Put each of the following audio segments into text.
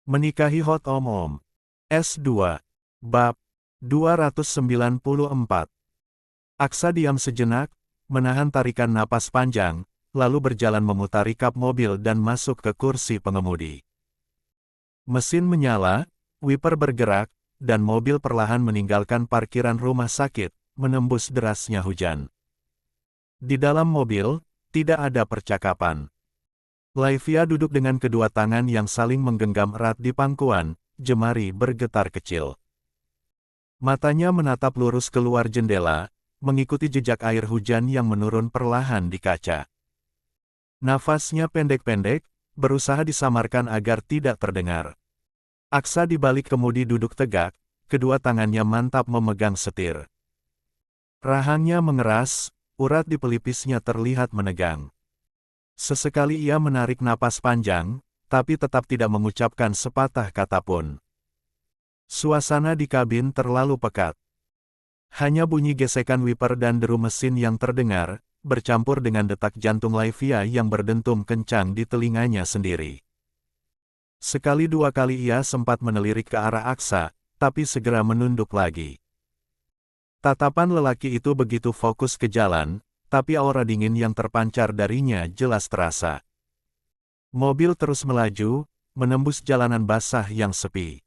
Menikahi Hot Om. S2. Bab 294. Aksa diam sejenak, menahan tarikan napas panjang, lalu berjalan memutari kap mobil dan masuk ke kursi pengemudi. Mesin menyala, wiper bergerak, dan mobil perlahan meninggalkan parkiran rumah sakit, menembus derasnya hujan. Di dalam mobil, tidak ada percakapan. Laivia duduk dengan kedua tangan yang saling menggenggam erat di pangkuan, jemari bergetar kecil. Matanya menatap lurus keluar jendela, mengikuti jejak air hujan yang menurun perlahan di kaca. Nafasnya pendek-pendek, berusaha disamarkan agar tidak terdengar. Aksa di balik kemudi duduk tegak, kedua tangannya mantap memegang setir. Rahangnya mengeras, urat di pelipisnya terlihat menegang. Sesekali ia menarik napas panjang, tapi tetap tidak mengucapkan sepatah kata pun. Suasana di kabin terlalu pekat. Hanya bunyi gesekan wiper dan deru mesin yang terdengar, bercampur dengan detak jantung Laivia yang berdentum kencang di telinganya sendiri. Sekali dua kali ia sempat menelirik ke arah Aksa, tapi segera menunduk lagi. Tatapan lelaki itu begitu fokus ke jalan, tapi aura dingin yang terpancar darinya jelas terasa. Mobil terus melaju, menembus jalanan basah yang sepi.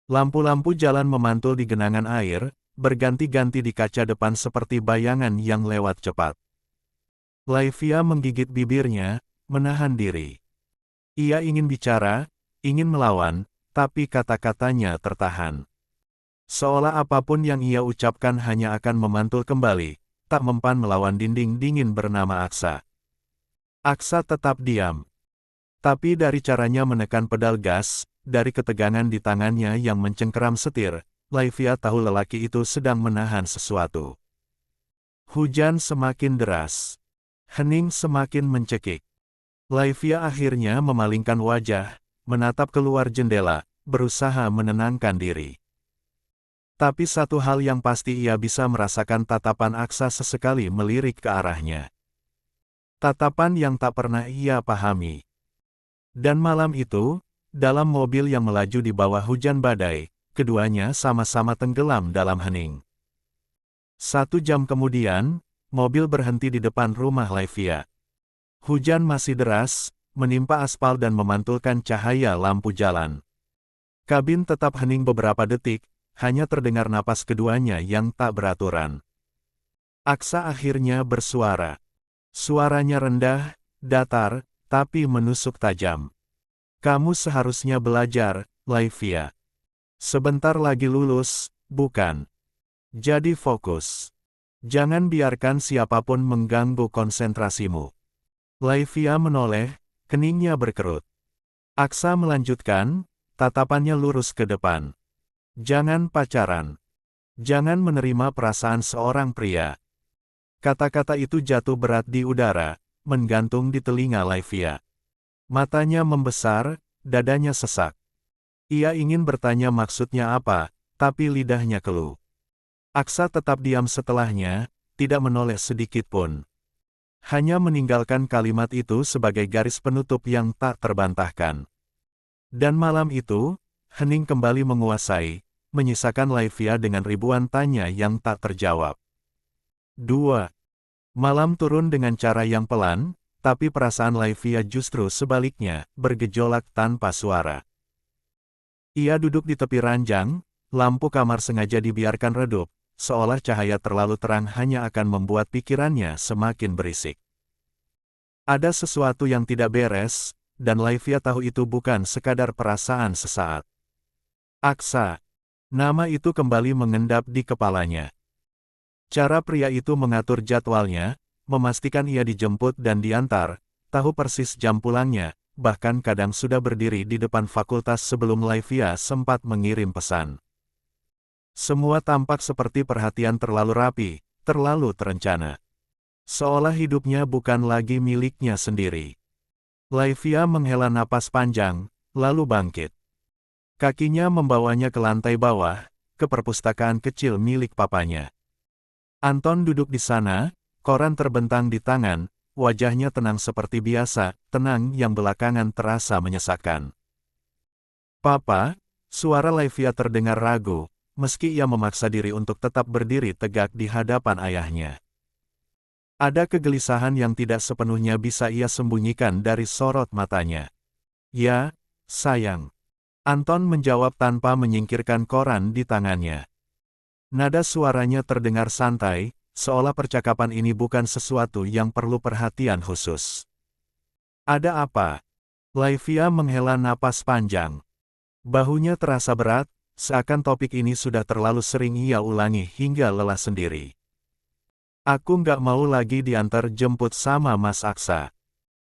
Lampu-lampu jalan memantul di genangan air, berganti-ganti di kaca depan seperti bayangan yang lewat cepat. Laivia menggigit bibirnya, menahan diri. Ia ingin bicara, ingin melawan, tapi kata-katanya tertahan. Seolah apapun yang ia ucapkan hanya akan memantul kembali, tak mempan melawan dinding dingin bernama Aksa. Aksa tetap diam. Tapi dari caranya menekan pedal gas, dari ketegangan di tangannya yang mencengkeram setir, Laivia tahu lelaki itu sedang menahan sesuatu. Hujan semakin deras. Hening semakin mencekik. Laivia akhirnya memalingkan wajah, menatap keluar jendela, berusaha menenangkan diri. Tapi satu hal yang pasti ia bisa merasakan tatapan Aksa sesekali melirik ke arahnya. Tatapan yang tak pernah ia pahami. Dan malam itu, dalam mobil yang melaju di bawah hujan badai, keduanya sama-sama tenggelam dalam hening. 1 jam kemudian, mobil berhenti di depan rumah Laivia. Hujan masih deras, menimpa aspal dan memantulkan cahaya lampu jalan. Kabin tetap hening beberapa detik, hanya terdengar napas keduanya yang tak beraturan. Aksa akhirnya bersuara. Suaranya rendah, datar, tapi menusuk tajam. Kamu seharusnya belajar, Laivia. Sebentar lagi lulus, bukan? Jadi fokus. Jangan biarkan siapapun mengganggu konsentrasimu. Laivia menoleh, keningnya berkerut. Aksa melanjutkan, tatapannya lurus ke depan. Jangan pacaran. Jangan menerima perasaan seorang pria. Kata-kata itu jatuh berat di udara, menggantung di telinga Laivia. Matanya membesar, dadanya sesak. Ia ingin bertanya maksudnya apa, tapi lidahnya keluh. Aksa tetap diam setelahnya, tidak menoleh sedikit pun. Hanya meninggalkan kalimat itu sebagai garis penutup yang tak terbantahkan. Dan malam itu, hening kembali menguasai, menyisakan Laivia dengan ribuan tanya yang tak terjawab. 2. Malam turun dengan cara yang pelan, tapi perasaan Laivia justru sebaliknya, bergejolak tanpa suara. Ia duduk di tepi ranjang, lampu kamar sengaja dibiarkan redup, seolah cahaya terlalu terang hanya akan membuat pikirannya semakin berisik. Ada sesuatu yang tidak beres, dan Laivia tahu itu bukan sekadar perasaan sesaat. Aksa. Nama itu kembali mengendap di kepalanya. Cara pria itu mengatur jadwalnya, memastikan ia dijemput dan diantar, tahu persis jam pulangnya, bahkan kadang sudah berdiri di depan fakultas sebelum Laivia sempat mengirim pesan. Semua tampak seperti perhatian terlalu rapi, terlalu terencana. Seolah hidupnya bukan lagi miliknya sendiri. Laivia menghela napas panjang, lalu bangkit. Kakinya membawanya ke lantai bawah, ke perpustakaan kecil milik papanya. Anton duduk di sana, koran terbentang di tangan, wajahnya tenang seperti biasa, tenang yang belakangan terasa menyesakkan. Papa, suara Laivia terdengar ragu, meski ia memaksa diri untuk tetap berdiri tegak di hadapan ayahnya. Ada kegelisahan yang tidak sepenuhnya bisa ia sembunyikan dari sorot matanya. Ya, sayang. Anton menjawab tanpa menyingkirkan koran di tangannya. Nada suaranya terdengar santai, seolah percakapan ini bukan sesuatu yang perlu perhatian khusus. Ada apa? Laivia menghela napas panjang. Bahunya terasa berat, seakan topik ini sudah terlalu sering ia ulangi hingga lelah sendiri. Aku nggak mau lagi diantar jemput sama Mas Aksa.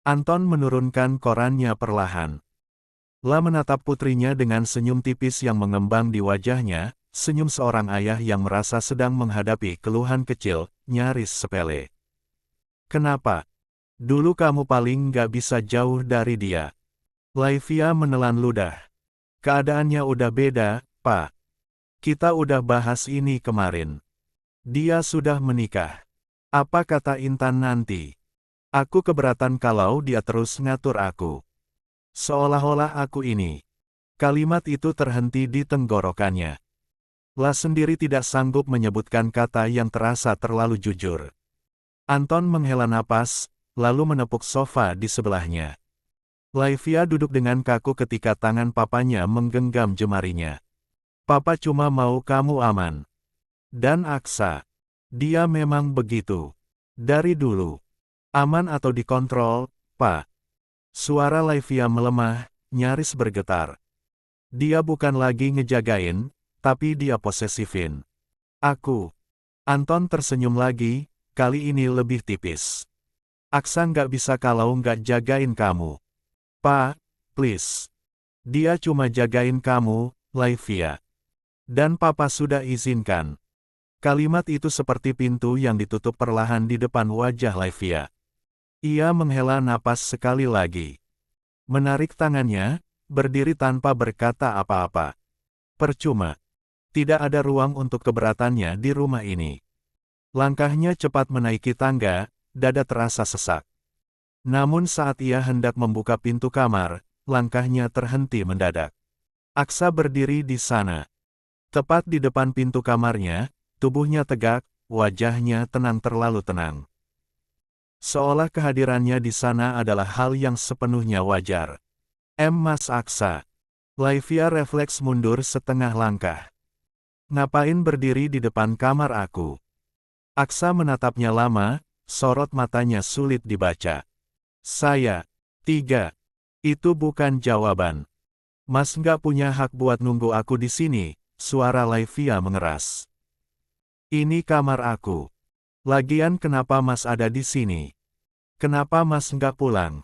Anton menurunkan korannya perlahan. La menatap putrinya dengan senyum tipis yang mengembang di wajahnya, senyum seorang ayah yang merasa sedang menghadapi keluhan kecil, nyaris sepele. Kenapa? Dulu kamu paling nggak bisa jauh dari dia. Laivia menelan ludah. Keadaannya udah beda, Pak. Kita udah bahas ini kemarin. Dia sudah menikah. Apa kata Intan nanti? Aku keberatan kalau dia terus ngatur aku. Seolah-olah aku ini. Kalimat itu terhenti di tenggorokannya. La sendiri tidak sanggup menyebutkan kata yang terasa terlalu jujur. Anton menghela napas, lalu menepuk sofa di sebelahnya. Laivia duduk dengan kaku ketika tangan papanya menggenggam jemarinya. Papa cuma mau kamu aman. Dan Aksa. Dia memang begitu. Dari dulu. Aman atau dikontrol, Pak. Suara Laivia melemah, nyaris bergetar. Dia bukan lagi ngejagain, tapi dia posesifin. Aku. Anton tersenyum lagi, kali ini lebih tipis. Aksa nggak bisa kalau nggak jagain kamu. Pa, please. Dia cuma jagain kamu, Laivia. Dan Papa sudah izinkan. Kalimat itu seperti pintu yang ditutup perlahan di depan wajah Laivia. Ia menghela napas sekali lagi. Menarik tangannya, berdiri tanpa berkata apa-apa. Percuma. Tidak ada ruang untuk keberatannya di rumah ini. Langkahnya cepat menaiki tangga, dada terasa sesak. Namun saat ia hendak membuka pintu kamar, langkahnya terhenti mendadak. Aksa berdiri di sana. Tepat di depan pintu kamarnya, tubuhnya tegak, wajahnya tenang terlalu tenang. Seolah kehadirannya di sana adalah hal yang sepenuhnya wajar. Mas Aksa. Laivia refleks mundur setengah langkah. Ngapain berdiri di depan kamar aku? Aksa menatapnya lama, sorot matanya sulit dibaca. Saya. 3. Itu bukan jawaban. Mas nggak punya hak buat nunggu aku di sini, suara Laivia mengeras. Ini kamar aku. Lagian kenapa Mas ada di sini? Kenapa Mas nggak pulang?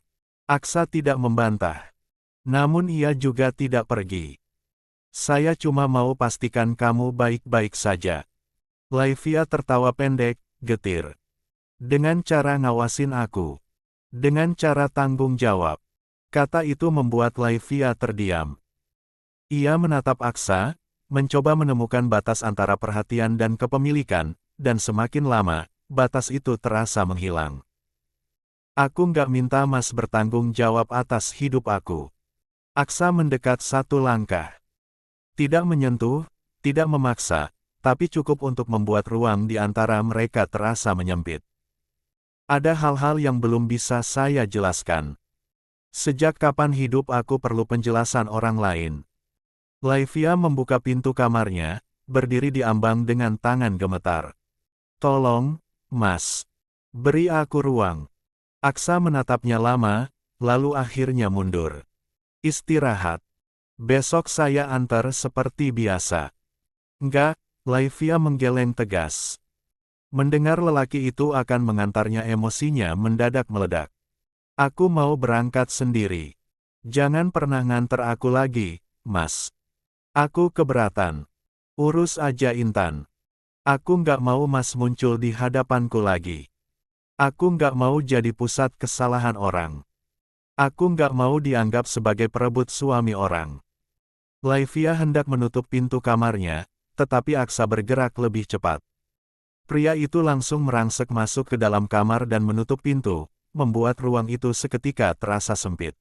Aksa tidak membantah. Namun ia juga tidak pergi. Saya cuma mau pastikan kamu baik-baik saja. Laivia tertawa pendek, getir. Dengan cara ngawasin aku. Dengan cara tanggung jawab. Kata itu membuat Laivia terdiam. Ia menatap Aksa, mencoba menemukan batas antara perhatian dan kepemilikan, dan semakin lama, batas itu terasa menghilang. Aku nggak minta Mas bertanggung jawab atas hidup aku. Aksa mendekat satu langkah. Tidak menyentuh, tidak memaksa, tapi cukup untuk membuat ruang di antara mereka terasa menyempit. Ada hal-hal yang belum bisa saya jelaskan. Sejak kapan hidup aku perlu penjelasan orang lain? Laivia membuka pintu kamarnya, berdiri di ambang dengan tangan gemetar. Tolong, Mas. Beri aku ruang. Aksa menatapnya lama, lalu akhirnya mundur. Istirahat. Besok saya antar seperti biasa. Enggak, Laivia menggeleng tegas. Mendengar lelaki itu akan mengantarnya, emosinya mendadak meledak. Aku mau berangkat sendiri. Jangan pernah nganter aku lagi, Mas. Aku keberatan. Urus aja Intan. Aku nggak mau Mas muncul di hadapanku lagi. Aku nggak mau jadi pusat kesalahan orang. Aku nggak mau dianggap sebagai perebut suami orang. Laivia hendak menutup pintu kamarnya, tetapi Aksa bergerak lebih cepat. Pria itu langsung merangsek masuk ke dalam kamar dan menutup pintu, membuat ruang itu seketika terasa sempit.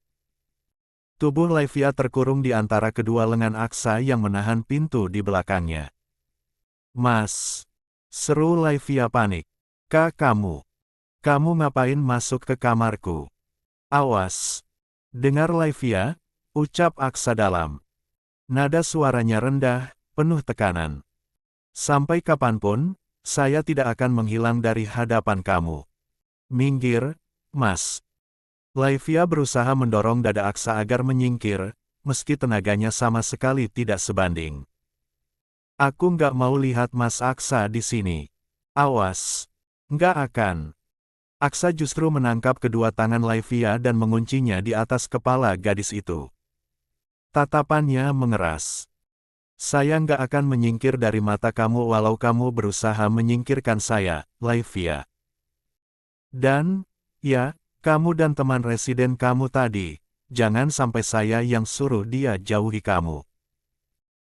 Tubuh Laivia terkurung di antara kedua lengan Aksa yang menahan pintu di belakangnya. Mas! Seru Laivia panik. Kamu ngapain masuk ke kamarku? Awas! Dengar Laivia, ucap Aksa dalam. Nada suaranya rendah, penuh tekanan. Sampai kapanpun, saya tidak akan menghilang dari hadapan kamu. Minggir, Mas. Laivia berusaha mendorong dada Aksa agar menyingkir, meski tenaganya sama sekali tidak sebanding. Aku nggak mau lihat Mas Aksa di sini. Awas. Nggak akan. Aksa justru menangkap kedua tangan Laivia dan menguncinya di atas kepala gadis itu. Tatapannya mengeras. Saya nggak akan menyingkir dari mata kamu walau kamu berusaha menyingkirkan saya, Laivia. Dan, ya, kamu dan teman residen kamu tadi, jangan sampai saya yang suruh dia jauhi kamu.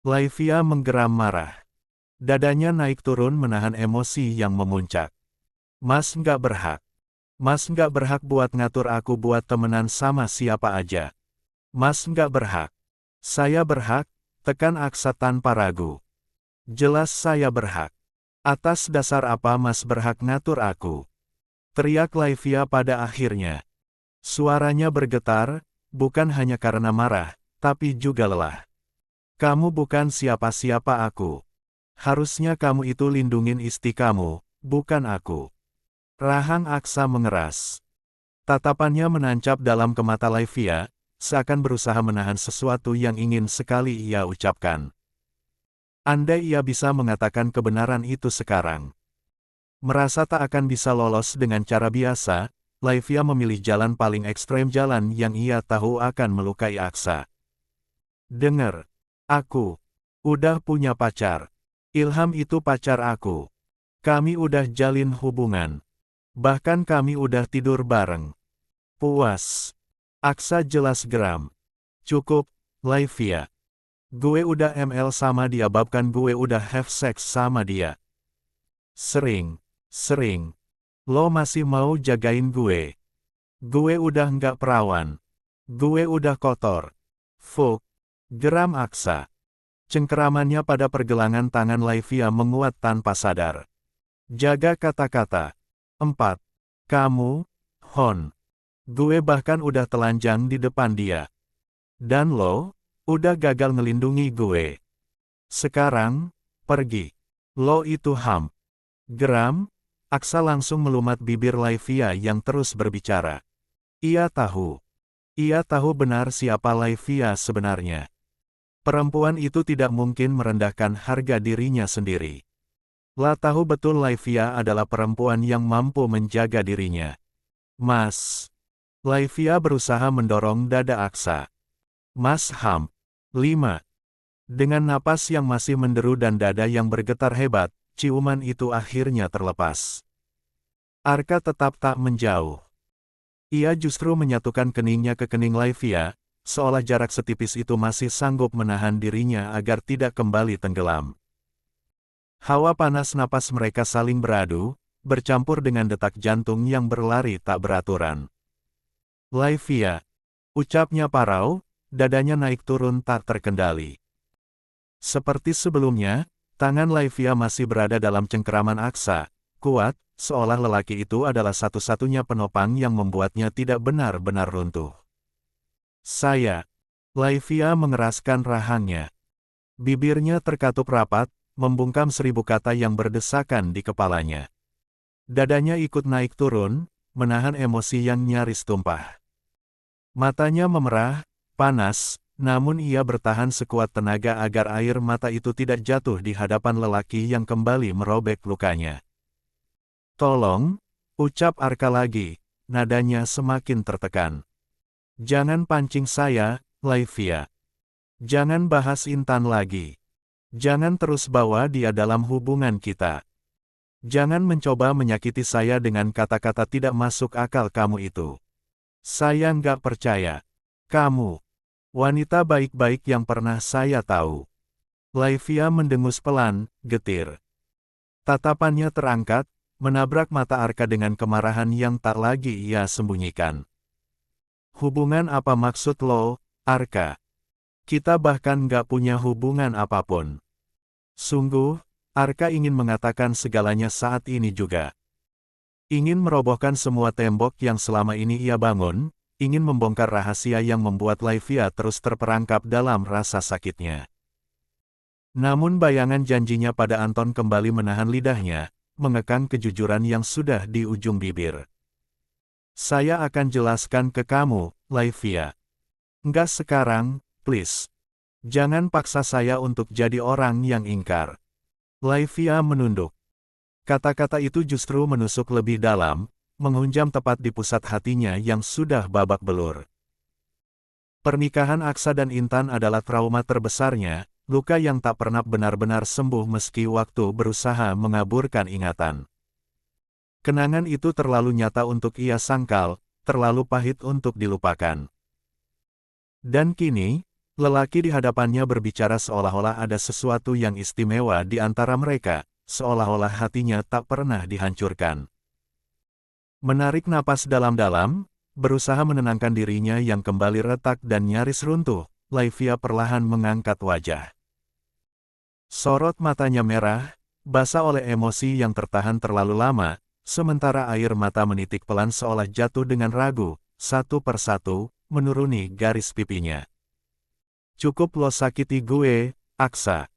Laivia menggeram marah. Dadanya naik turun menahan emosi yang memuncak. Mas nggak berhak. Mas nggak berhak buat ngatur aku buat temenan sama siapa aja. Mas nggak berhak. Saya berhak, tekan Aksa tanpa ragu. Jelas saya berhak. Atas dasar apa Mas berhak ngatur aku? Teriak Laivia pada akhirnya. Suaranya bergetar, bukan hanya karena marah, tapi juga lelah. Kamu bukan siapa-siapa aku. Harusnya kamu itu lindungin istri kamu, bukan aku. Rahang Aksa mengeras. Tatapannya menancap dalam ke mata Laivia, seakan berusaha menahan sesuatu yang ingin sekali ia ucapkan. Andai ia bisa mengatakan kebenaran itu sekarang. Merasa tak akan bisa lolos dengan cara biasa, Laivia memilih jalan paling ekstrem, jalan yang ia tahu akan melukai Aksa. Dengar. Aku udah punya pacar. Ilham itu pacar aku. Kami udah jalin hubungan. Bahkan kami udah tidur bareng. Puas. Aksa jelas geram. Cukup, Laivia. Gue udah ML sama dia, bahkan gue udah have sex sama dia. Sering. Lo masih mau jagain gue? Gue udah nggak perawan. Gue udah kotor. Fuck. Geram Aksa. Cengkeramannya pada pergelangan tangan Laivia menguat tanpa sadar. Jaga kata-kata. 4. Kamu, Hon. Gue bahkan udah telanjang di depan dia. Dan lo, udah gagal ngelindungi gue. Sekarang, pergi. Lo itu ham. Geram, Aksa langsung melumat bibir Laivia yang terus berbicara. Ia tahu benar siapa Laivia sebenarnya. Perempuan itu tidak mungkin merendahkan harga dirinya sendiri. La tahu betul Laivia adalah perempuan yang mampu menjaga dirinya. Mas. Laivia berusaha mendorong dada Aksa. Mas Ham. 5. Dengan napas yang masih menderu dan dada yang bergetar hebat, ciuman itu akhirnya terlepas. Arka tetap tak menjauh. Ia justru menyatukan keningnya ke kening Laivia, seolah jarak setipis itu masih sanggup menahan dirinya agar tidak kembali tenggelam. Hawa panas napas mereka saling beradu, bercampur dengan detak jantung yang berlari tak beraturan. Laivia, ucapnya parau, dadanya naik turun tak terkendali. Seperti sebelumnya, tangan Laivia masih berada dalam cengkeraman Aksa, kuat, seolah lelaki itu adalah satu-satunya penopang yang membuatnya tidak benar-benar runtuh. Laivia mengeraskan rahangnya. Bibirnya terkatup rapat, membungkam 1000 kata yang berdesakan di kepalanya. Dadanya ikut naik turun, menahan emosi yang nyaris tumpah. Matanya memerah, panas, namun ia bertahan sekuat tenaga agar air mata itu tidak jatuh di hadapan lelaki yang kembali merobek lukanya. Tolong, ucap Arka lagi, nadanya semakin tertekan. Jangan pancing saya, Laivia. Jangan bahas Intan lagi. Jangan terus bawa dia dalam hubungan kita. Jangan mencoba menyakiti saya dengan kata-kata tidak masuk akal kamu itu. Saya nggak percaya. Kamu wanita baik-baik yang pernah saya tahu. Laivia mendengus pelan, getir. Tatapannya terangkat, menabrak mata Arka dengan kemarahan yang tak lagi ia sembunyikan. Hubungan apa maksud lo, Arka. Kita bahkan nggak punya hubungan apapun. Sungguh, Arka ingin mengatakan segalanya saat ini juga. Ingin merobohkan semua tembok yang selama ini ia bangun, ingin membongkar rahasia yang membuat Laivia terus terperangkap dalam rasa sakitnya. Namun bayangan janjinya pada Anton kembali menahan lidahnya, mengekang kejujuran yang sudah di ujung bibir. Saya akan jelaskan ke kamu, Laivia. Enggak sekarang, please. Jangan paksa saya untuk jadi orang yang ingkar. Laivia menunduk. Kata-kata itu justru menusuk lebih dalam, menghunjam tepat di pusat hatinya yang sudah babak belur. Pernikahan Aksa dan Intan adalah trauma terbesarnya, luka yang tak pernah benar-benar sembuh meski waktu berusaha mengaburkan ingatan. Kenangan itu terlalu nyata untuk ia sangkal, terlalu pahit untuk dilupakan. Dan kini, lelaki di hadapannya berbicara seolah-olah ada sesuatu yang istimewa di antara mereka, seolah-olah hatinya tak pernah dihancurkan. Menarik napas dalam-dalam, berusaha menenangkan dirinya yang kembali retak dan nyaris runtuh, Laivia perlahan mengangkat wajah. Sorot matanya merah, basah oleh emosi yang tertahan terlalu lama, sementara air mata menitik pelan seolah jatuh dengan ragu, satu persatu, menuruni garis pipinya. Cukup lo sakiti gue, Aksa.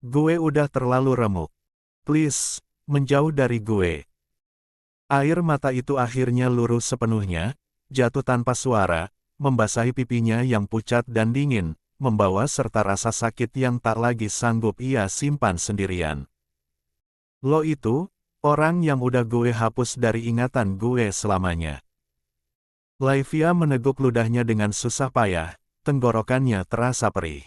Gue udah terlalu remuk. Please, menjauh dari gue. Air mata itu akhirnya luruh sepenuhnya, jatuh tanpa suara, membasahi pipinya yang pucat dan dingin, membawa serta rasa sakit yang tak lagi sanggup ia simpan sendirian. Lo itu, orang yang udah gue hapus dari ingatan gue selamanya. Laivia meneguk ludahnya dengan susah payah, tenggorokannya terasa perih.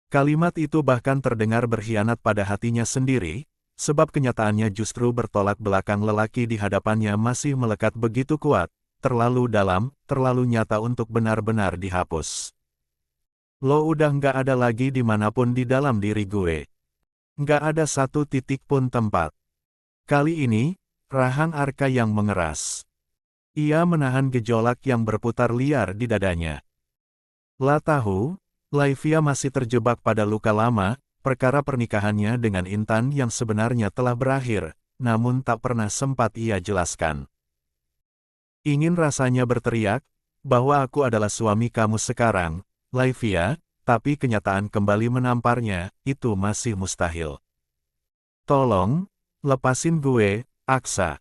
Kalimat itu bahkan terdengar berkhianat pada hatinya sendiri, sebab kenyataannya justru bertolak belakang. Lelaki di hadapannya masih melekat begitu kuat, terlalu dalam, terlalu nyata untuk benar-benar dihapus. Lo udah nggak ada lagi dimanapun di dalam diri gue. Nggak ada satu titik pun tempat. Kali ini, rahang Arka yang mengeras. Ia menahan gejolak yang berputar liar di dadanya. Lah tahu, Laivia masih terjebak pada luka lama, perkara pernikahannya dengan Intan yang sebenarnya telah berakhir, namun tak pernah sempat ia jelaskan. Ingin rasanya berteriak, bahwa aku adalah suami kamu sekarang, Laivia, tapi kenyataan kembali menamparnya, itu masih mustahil. Tolong, lepasin gue, Aksa.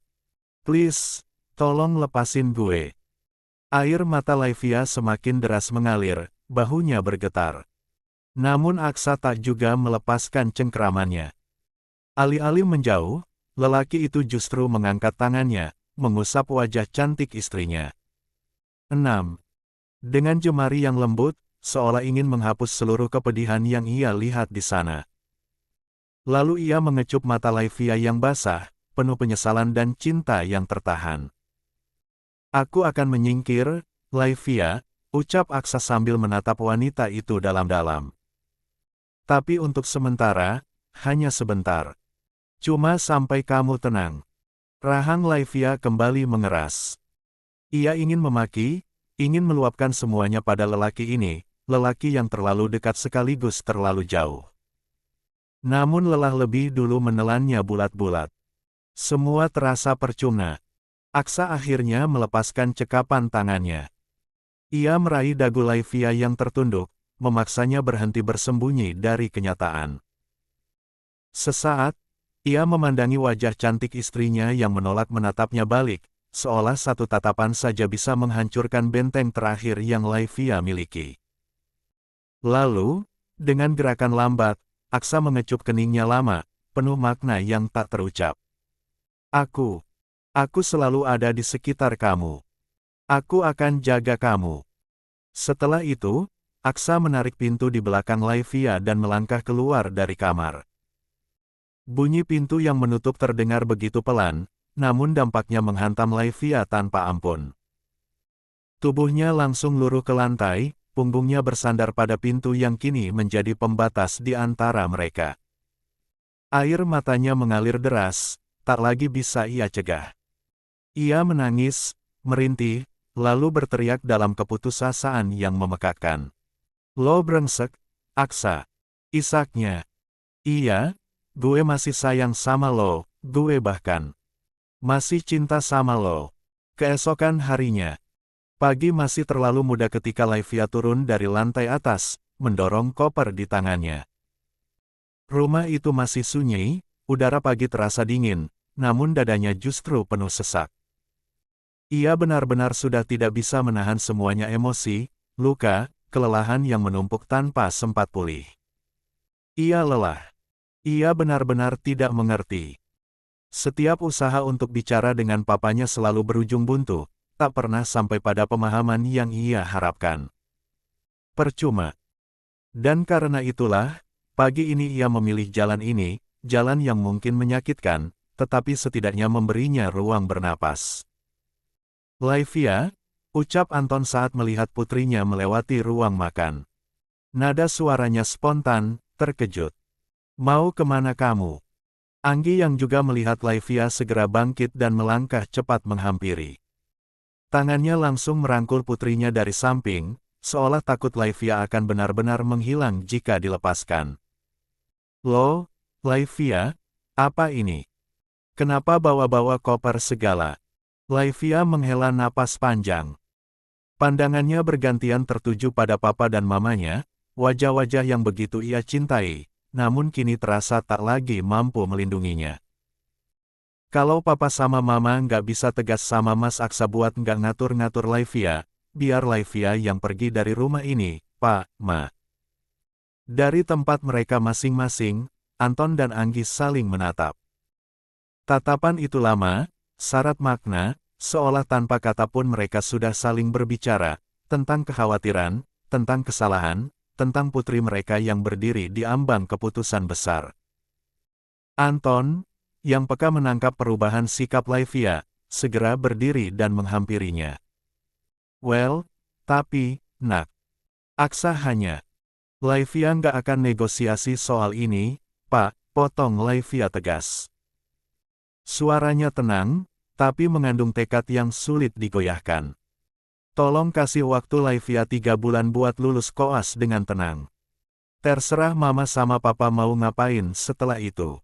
Please, tolong lepasin gue. Air mata Laivia semakin deras mengalir, bahunya bergetar. Namun Aksa tak juga melepaskan cengkeramannya. Alih-alih menjauh, lelaki itu justru mengangkat tangannya, mengusap wajah cantik istrinya. 6. Dengan jemari yang lembut, seolah ingin menghapus seluruh kepedihan yang ia lihat di sana. Lalu ia mengecup mata Laivia yang basah, penuh penyesalan dan cinta yang tertahan. Aku akan menyingkir, Laivia, ucap Aksa sambil menatap wanita itu dalam-dalam. Tapi untuk sementara, hanya sebentar. Cuma sampai kamu tenang. Rahang Laivia kembali mengeras. Ia ingin memaki, ingin meluapkan semuanya pada lelaki ini, lelaki yang terlalu dekat sekaligus terlalu jauh. Namun lelah lebih dulu menelannya bulat-bulat. Semua terasa percuma. Aksa akhirnya melepaskan cekapan tangannya. Ia meraih dagu Laivia yang tertunduk, memaksanya berhenti bersembunyi dari kenyataan. Sesaat, ia memandangi wajah cantik istrinya yang menolak menatapnya balik, seolah satu tatapan saja bisa menghancurkan benteng terakhir yang Laivia miliki. Lalu, dengan gerakan lambat, Aksa mengecup keningnya lama, penuh makna yang tak terucap. Aku selalu ada di sekitar kamu. Aku akan jaga kamu. Setelah itu, Aksa menarik pintu di belakang Laivia dan melangkah keluar dari kamar. Bunyi pintu yang menutup terdengar begitu pelan, namun dampaknya menghantam Laivia tanpa ampun. Tubuhnya langsung luruh ke lantai, punggungnya bersandar pada pintu yang kini menjadi pembatas di antara mereka. Air matanya mengalir deras, tak lagi bisa ia cegah. Ia menangis, merintih, lalu berteriak dalam keputusasaan yang memekakkan. Lo brengsek, Aksa. Isaknya. Iya, gue masih sayang sama lo, gue bahkan masih cinta sama lo. Keesokan harinya, pagi masih terlalu muda ketika Laivia turun dari lantai atas, mendorong koper di tangannya. Rumah itu masih sunyi, udara pagi terasa dingin, namun dadanya justru penuh sesak. Ia benar-benar sudah tidak bisa menahan semuanya emosi, luka, kelelahan yang menumpuk tanpa sempat pulih. Ia lelah. Ia benar-benar tidak mengerti. Setiap usaha untuk bicara dengan papanya selalu berujung buntu, tak pernah sampai pada pemahaman yang ia harapkan. Percuma. Dan karena itulah, pagi ini ia memilih jalan ini, jalan yang mungkin menyakitkan, tetapi setidaknya memberinya ruang bernapas. Laivia, ucap Anton saat melihat putrinya melewati ruang makan. Nada suaranya spontan, terkejut. Mau kemana kamu? Anggi yang juga melihat Laivia segera bangkit dan melangkah cepat menghampiri. Tangannya langsung merangkul putrinya dari samping, seolah takut Laivia akan benar-benar menghilang jika dilepaskan. Loh, Laivia, apa ini? Kenapa bawa-bawa koper segala? Laivia menghela napas panjang. Pandangannya bergantian tertuju pada papa dan mamanya, wajah-wajah yang begitu ia cintai, namun kini terasa tak lagi mampu melindunginya. Kalau papa sama mama nggak bisa tegas sama Mas Aksa buat nggak ngatur-ngatur Laivia, biar Laivia yang pergi dari rumah ini, Pak, Ma. Dari tempat mereka masing-masing, Anton dan Anggi saling menatap. Tatapan itu lama, syarat makna, seolah tanpa kata pun mereka sudah saling berbicara, tentang kekhawatiran, tentang kesalahan, tentang putri mereka yang berdiri di ambang keputusan besar. Anton, yang peka menangkap perubahan sikap Laivia, segera berdiri dan menghampirinya. Well, tapi, nak. Aksa hanya. Laivia nggak akan negosiasi soal ini, Pak, potong Laivia tegas. Suaranya tenang, tapi mengandung tekad yang sulit digoyahkan. Tolong kasih waktu Laivia 3 bulan buat lulus koas dengan tenang. Terserah mama sama papa mau ngapain setelah itu.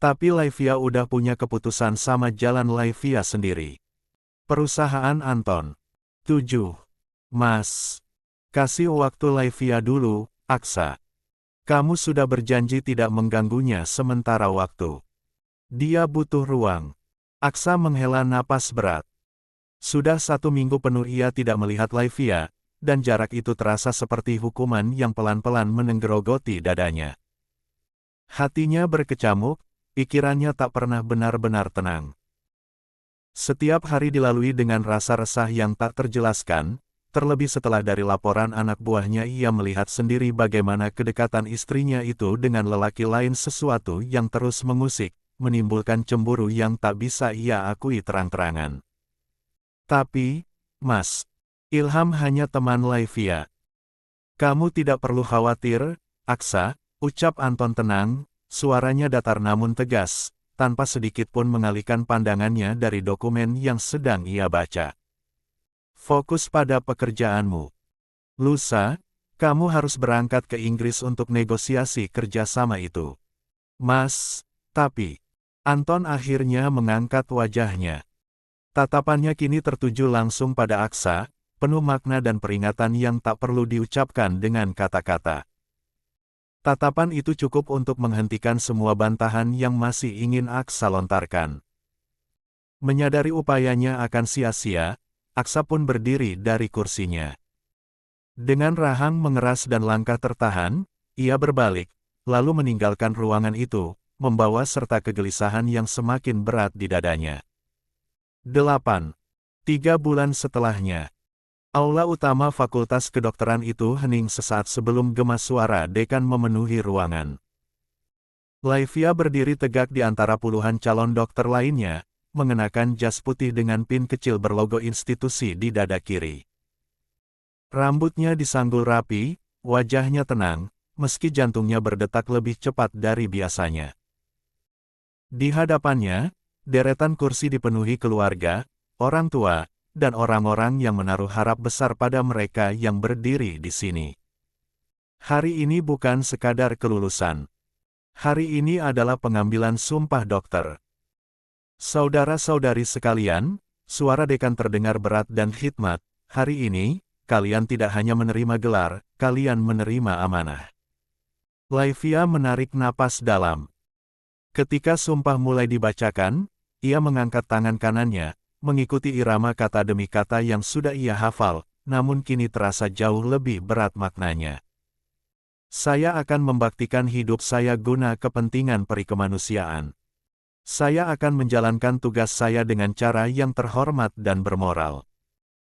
Tapi Laivia udah punya keputusan sama jalan Laivia sendiri. Perusahaan Anton. 7. Mas. Kasih waktu Laivia dulu, Aksa. Kamu sudah berjanji tidak mengganggunya sementara waktu. Dia butuh ruang. Aksa menghela napas berat. Sudah 1 minggu penuh ia tidak melihat Laivia, dan jarak itu terasa seperti hukuman yang pelan-pelan menenggerogoti dadanya. Hatinya berkecamuk, pikirannya tak pernah benar-benar tenang. Setiap hari dilalui dengan rasa resah yang tak terjelaskan, terlebih setelah dari laporan anak buahnya ia melihat sendiri bagaimana kedekatan istrinya itu dengan lelaki lain sesuatu yang terus mengusik, menimbulkan cemburu yang tak bisa ia akui terang-terangan. Tapi, Mas, Ilham hanya teman Laivia. Kamu tidak perlu khawatir, Aksa, ucap Anton tenang, suaranya datar namun tegas, tanpa sedikit pun mengalihkan pandangannya dari dokumen yang sedang ia baca. Fokus pada pekerjaanmu. Lusa, kamu harus berangkat ke Inggris untuk negosiasi kerjasama itu. Mas, tapi... Anton akhirnya mengangkat wajahnya. Tatapannya kini tertuju langsung pada Aksa, penuh makna dan peringatan yang tak perlu diucapkan dengan kata-kata. Tatapan itu cukup untuk menghentikan semua bantahan yang masih ingin Aksa lontarkan. Menyadari upayanya akan sia-sia, Aksa pun berdiri dari kursinya. Dengan rahang mengeras dan langkah tertahan, ia berbalik, lalu meninggalkan ruangan itu, membawa serta kegelisahan yang semakin berat di dadanya. 8. 3 bulan setelahnya. Aula utama Fakultas Kedokteran itu hening sesaat sebelum gema suara dekan memenuhi ruangan. Laivia berdiri tegak di antara puluhan calon dokter lainnya, mengenakan jas putih dengan pin kecil berlogo institusi di dada kiri. Rambutnya disanggul rapi, wajahnya tenang, meski jantungnya berdetak lebih cepat dari biasanya. Di hadapannya, deretan kursi dipenuhi keluarga, orang tua, dan orang-orang yang menaruh harap besar pada mereka yang berdiri di sini. Hari ini bukan sekadar kelulusan. Hari ini adalah pengambilan sumpah dokter. Saudara-saudari sekalian, suara dekan terdengar berat dan khidmat. Hari ini, kalian tidak hanya menerima gelar, kalian menerima amanah. Laivia menarik napas dalam. Ketika sumpah mulai dibacakan, ia mengangkat tangan kanannya, mengikuti irama kata demi kata yang sudah ia hafal, namun kini terasa jauh lebih berat maknanya. Saya akan membaktikan hidup saya guna kepentingan perikemanusiaan. Saya akan menjalankan tugas saya dengan cara yang terhormat dan bermoral.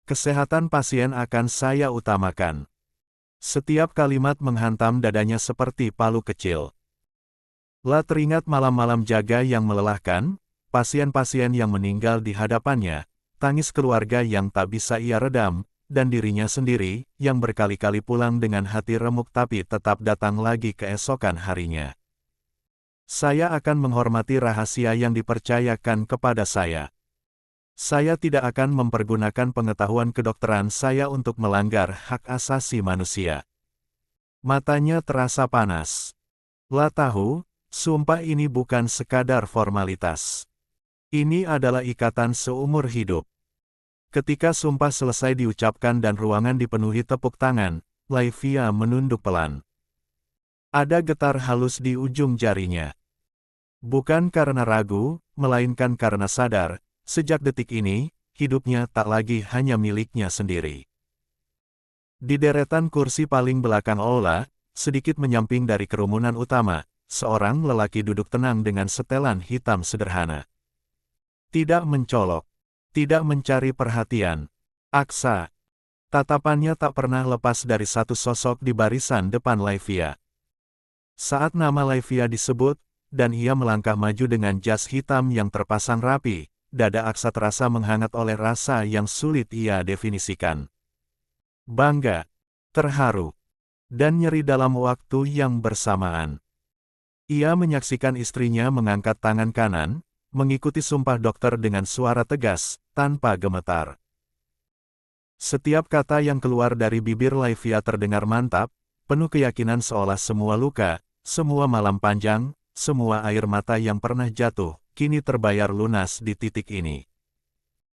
Kesehatan pasien akan saya utamakan. Setiap kalimat menghantam dadanya seperti palu kecil. La teringat malam-malam jaga yang melelahkan, pasien-pasien yang meninggal di hadapannya, tangis keluarga yang tak bisa ia redam, dan dirinya sendiri, yang berkali-kali pulang dengan hati remuk tapi tetap datang lagi keesokan harinya. Saya akan menghormati rahasia yang dipercayakan kepada saya. Saya tidak akan mempergunakan pengetahuan kedokteran saya untuk melanggar hak asasi manusia. Matanya terasa panas. La tahu, sumpah ini bukan sekadar formalitas. Ini adalah ikatan seumur hidup. Ketika sumpah selesai diucapkan dan ruangan dipenuhi tepuk tangan, Laivia menunduk pelan. Ada getar halus di ujung jarinya. Bukan karena ragu, melainkan karena sadar, sejak detik ini, hidupnya tak lagi hanya miliknya sendiri. Di deretan kursi paling belakang aula, sedikit menyamping dari kerumunan utama, seorang lelaki duduk tenang dengan setelan hitam sederhana. Tidak mencolok, tidak mencari perhatian. Aksa. Tatapannya tak pernah lepas dari satu sosok di barisan depan Laivia. Saat nama Laivia disebut, dan ia melangkah maju dengan jas hitam yang terpasang rapi, dada Aksa terasa menghangat oleh rasa yang sulit ia definisikan. Bangga, terharu, dan nyeri dalam waktu yang bersamaan. Ia menyaksikan istrinya mengangkat tangan kanan, mengikuti sumpah dokter dengan suara tegas, tanpa gemetar. Setiap kata yang keluar dari bibir Laivia terdengar mantap, penuh keyakinan seolah semua luka, semua malam panjang, semua air mata yang pernah jatuh, kini terbayar lunas di titik ini.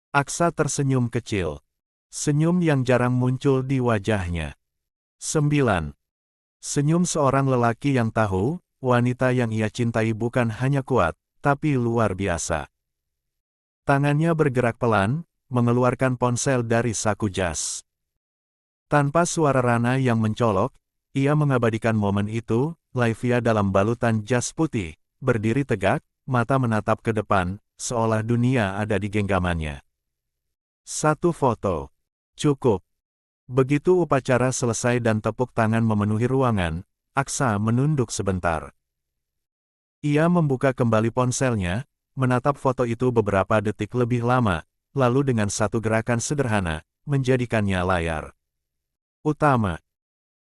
Aksa tersenyum kecil. Senyum yang jarang muncul di wajahnya. 9. Senyum seorang lelaki yang tahu, wanita yang ia cintai bukan hanya kuat, tapi luar biasa. Tangannya bergerak pelan, mengeluarkan ponsel dari saku jas. Tanpa suara Rana yang mencolok, ia mengabadikan momen itu. Laivia dalam balutan jas putih, berdiri tegak, mata menatap ke depan, seolah dunia ada di genggamannya. Satu foto. Cukup. Begitu upacara selesai dan tepuk tangan memenuhi ruangan, Aksa menunduk sebentar. Ia membuka kembali ponselnya, menatap foto itu beberapa detik lebih lama, lalu dengan satu gerakan sederhana, menjadikannya layar utama.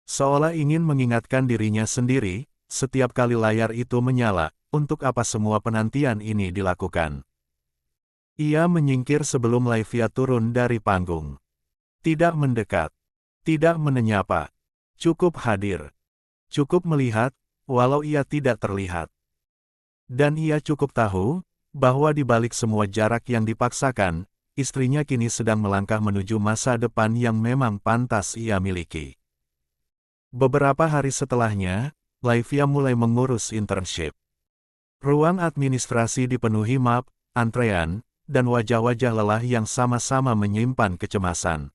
Seolah ingin mengingatkan dirinya sendiri, setiap kali layar itu menyala, untuk apa semua penantian ini dilakukan. Ia menyingkir sebelum Laivia turun dari panggung. Tidak mendekat. Tidak menyapa. Cukup hadir. Cukup melihat, walau ia tidak terlihat. Dan ia cukup tahu, bahwa di balik semua jarak yang dipaksakan, istrinya kini sedang melangkah menuju masa depan yang memang pantas ia miliki. Beberapa hari setelahnya, Laivia mulai mengurus internship. Ruang administrasi dipenuhi map, antrean, dan wajah-wajah lelah yang sama-sama menyimpan kecemasan.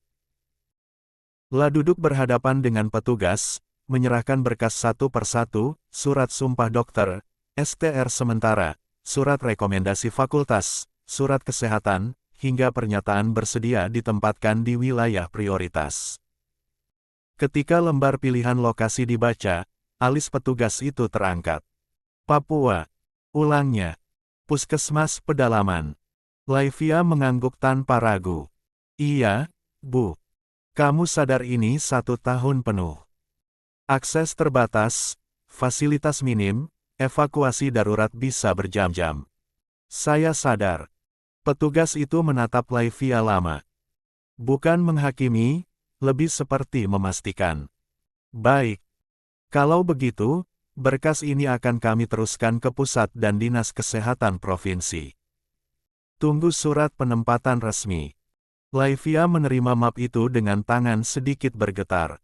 La duduk berhadapan dengan petugas, menyerahkan berkas satu persatu, surat sumpah dokter, STR sementara, surat rekomendasi fakultas, surat kesehatan, hingga pernyataan bersedia ditempatkan di wilayah prioritas. Ketika lembar pilihan lokasi dibaca, alis petugas itu terangkat. Papua. Ulangnya. Puskesmas Pedalaman. Laivia mengangguk tanpa ragu. Iya, Bu. Kamu sadar ini 1 tahun penuh. Akses terbatas, fasilitas minim, evakuasi darurat bisa berjam-jam. Saya sadar. Petugas itu menatap Laivia lama. Bukan menghakimi, lebih seperti memastikan. Baik. Kalau begitu, berkas ini akan kami teruskan ke pusat dan Dinas Kesehatan Provinsi. Tunggu surat penempatan resmi. Laivia menerima map itu dengan tangan sedikit bergetar.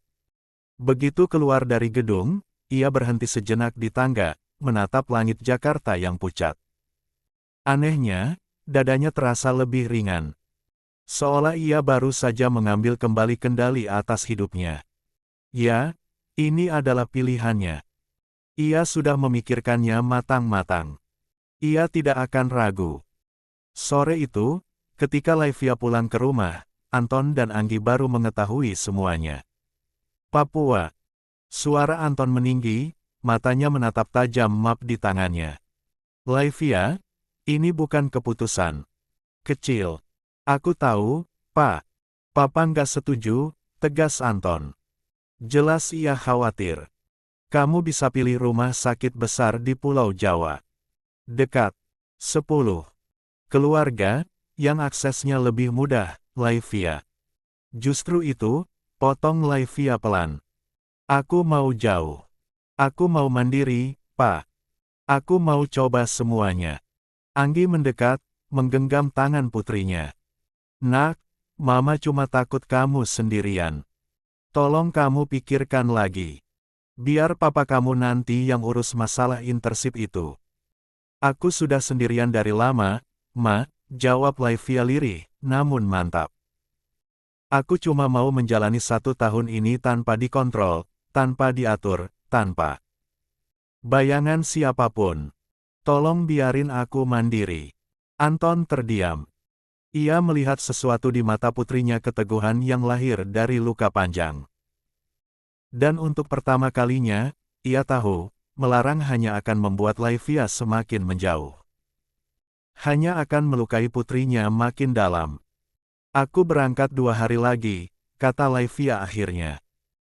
Begitu keluar dari gedung, ia berhenti sejenak di tangga, menatap langit Jakarta yang pucat. Anehnya, dadanya terasa lebih ringan. Seolah ia baru saja mengambil kembali kendali atas hidupnya. Ya, ini adalah pilihannya. Ia sudah memikirkannya matang-matang. Ia tidak akan ragu. Sore itu, ketika Laivia pulang ke rumah, Anton dan Anggi baru mengetahui semuanya. Papua. Suara Anton meninggi, matanya menatap tajam map di tangannya. Laivia, ini bukan keputusan kecil. Aku tahu, Pak. Papa nggak setuju, tegas Anton. Jelas ia khawatir. Kamu bisa pilih rumah sakit besar di Pulau Jawa. Dekat. 10. Keluarga, yang aksesnya lebih mudah, Laivia. Justru itu, potong Laivia pelan. Aku mau jauh. Aku mau mandiri, Pak. Aku mau coba semuanya. Anggi mendekat, menggenggam tangan putrinya. Nak, Mama cuma takut kamu sendirian. Tolong kamu pikirkan lagi. Biar papa kamu nanti yang urus masalah internship itu. Aku sudah sendirian dari lama, Ma, jawab Laivia lirih, namun mantap. Aku cuma mau menjalani 1 tahun ini tanpa dikontrol, tanpa diatur, tanpa bayangan siapapun. Tolong biarin aku mandiri. Anton terdiam. Ia melihat sesuatu di mata putrinya, keteguhan yang lahir dari luka panjang. Dan untuk pertama kalinya, ia tahu, melarang hanya akan membuat Laivia semakin menjauh. Hanya akan melukai putrinya makin dalam. Aku berangkat 2 hari lagi, kata Laivia akhirnya.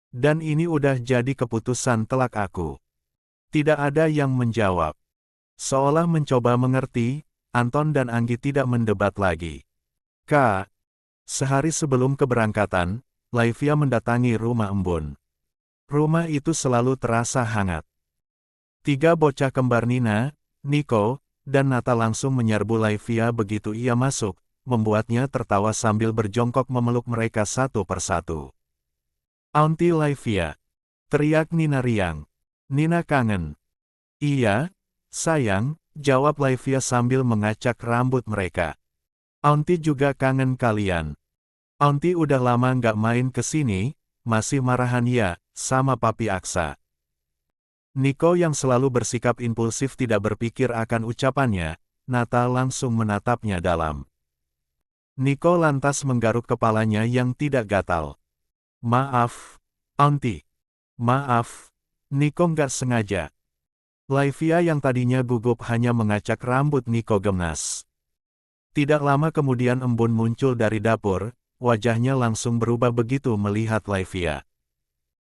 Dan ini udah jadi keputusan telak aku. Tidak ada yang menjawab. Seolah mencoba mengerti, Anton dan Anggi tidak mendebat lagi. Kak, sehari sebelum keberangkatan, Laivia mendatangi rumah embun. Rumah itu selalu terasa hangat. 3 bocah kembar Nina, Nico, dan Nata langsung menyerbu Laivia begitu ia masuk, membuatnya tertawa sambil berjongkok memeluk mereka satu persatu. Aunty Laivia, teriak Nina riang. Nina kangen. Iya, sayang, jawab Laivia sambil mengacak rambut mereka. Aunty juga kangen kalian. Aunty udah lama nggak main ke sini, masih marahan ya, sama Papi Aksa. Nico yang selalu bersikap impulsif tidak berpikir akan ucapannya, Nata langsung menatapnya dalam. Nico lantas menggaruk kepalanya yang tidak gatal. Maaf, Aunty. Maaf, Nico nggak sengaja. Laivia yang tadinya gugup hanya mengacak rambut Nico gemas. Tidak lama kemudian embun muncul dari dapur, wajahnya langsung berubah begitu melihat Laivia.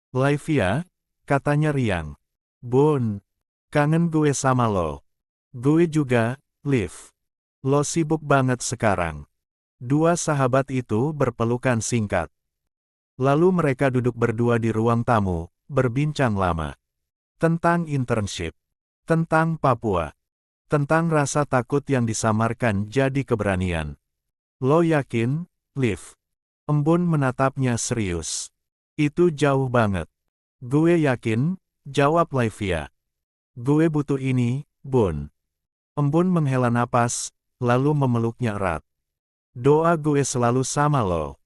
Laivia, katanya riang. Bun, kangen gue sama lo. Gue juga, Liv. Lo sibuk banget sekarang. 2 sahabat itu berpelukan singkat. Lalu mereka duduk berdua di ruang tamu, berbincang lama. Tentang internship. Tentang Papua. Tentang rasa takut yang disamarkan jadi keberanian. Lo yakin, Liv? Embun menatapnya serius. Itu jauh banget. Gue yakin, jawab Laivia. Gue butuh ini, Bun. Embun menghela napas, lalu memeluknya erat. Doa gue selalu sama lo.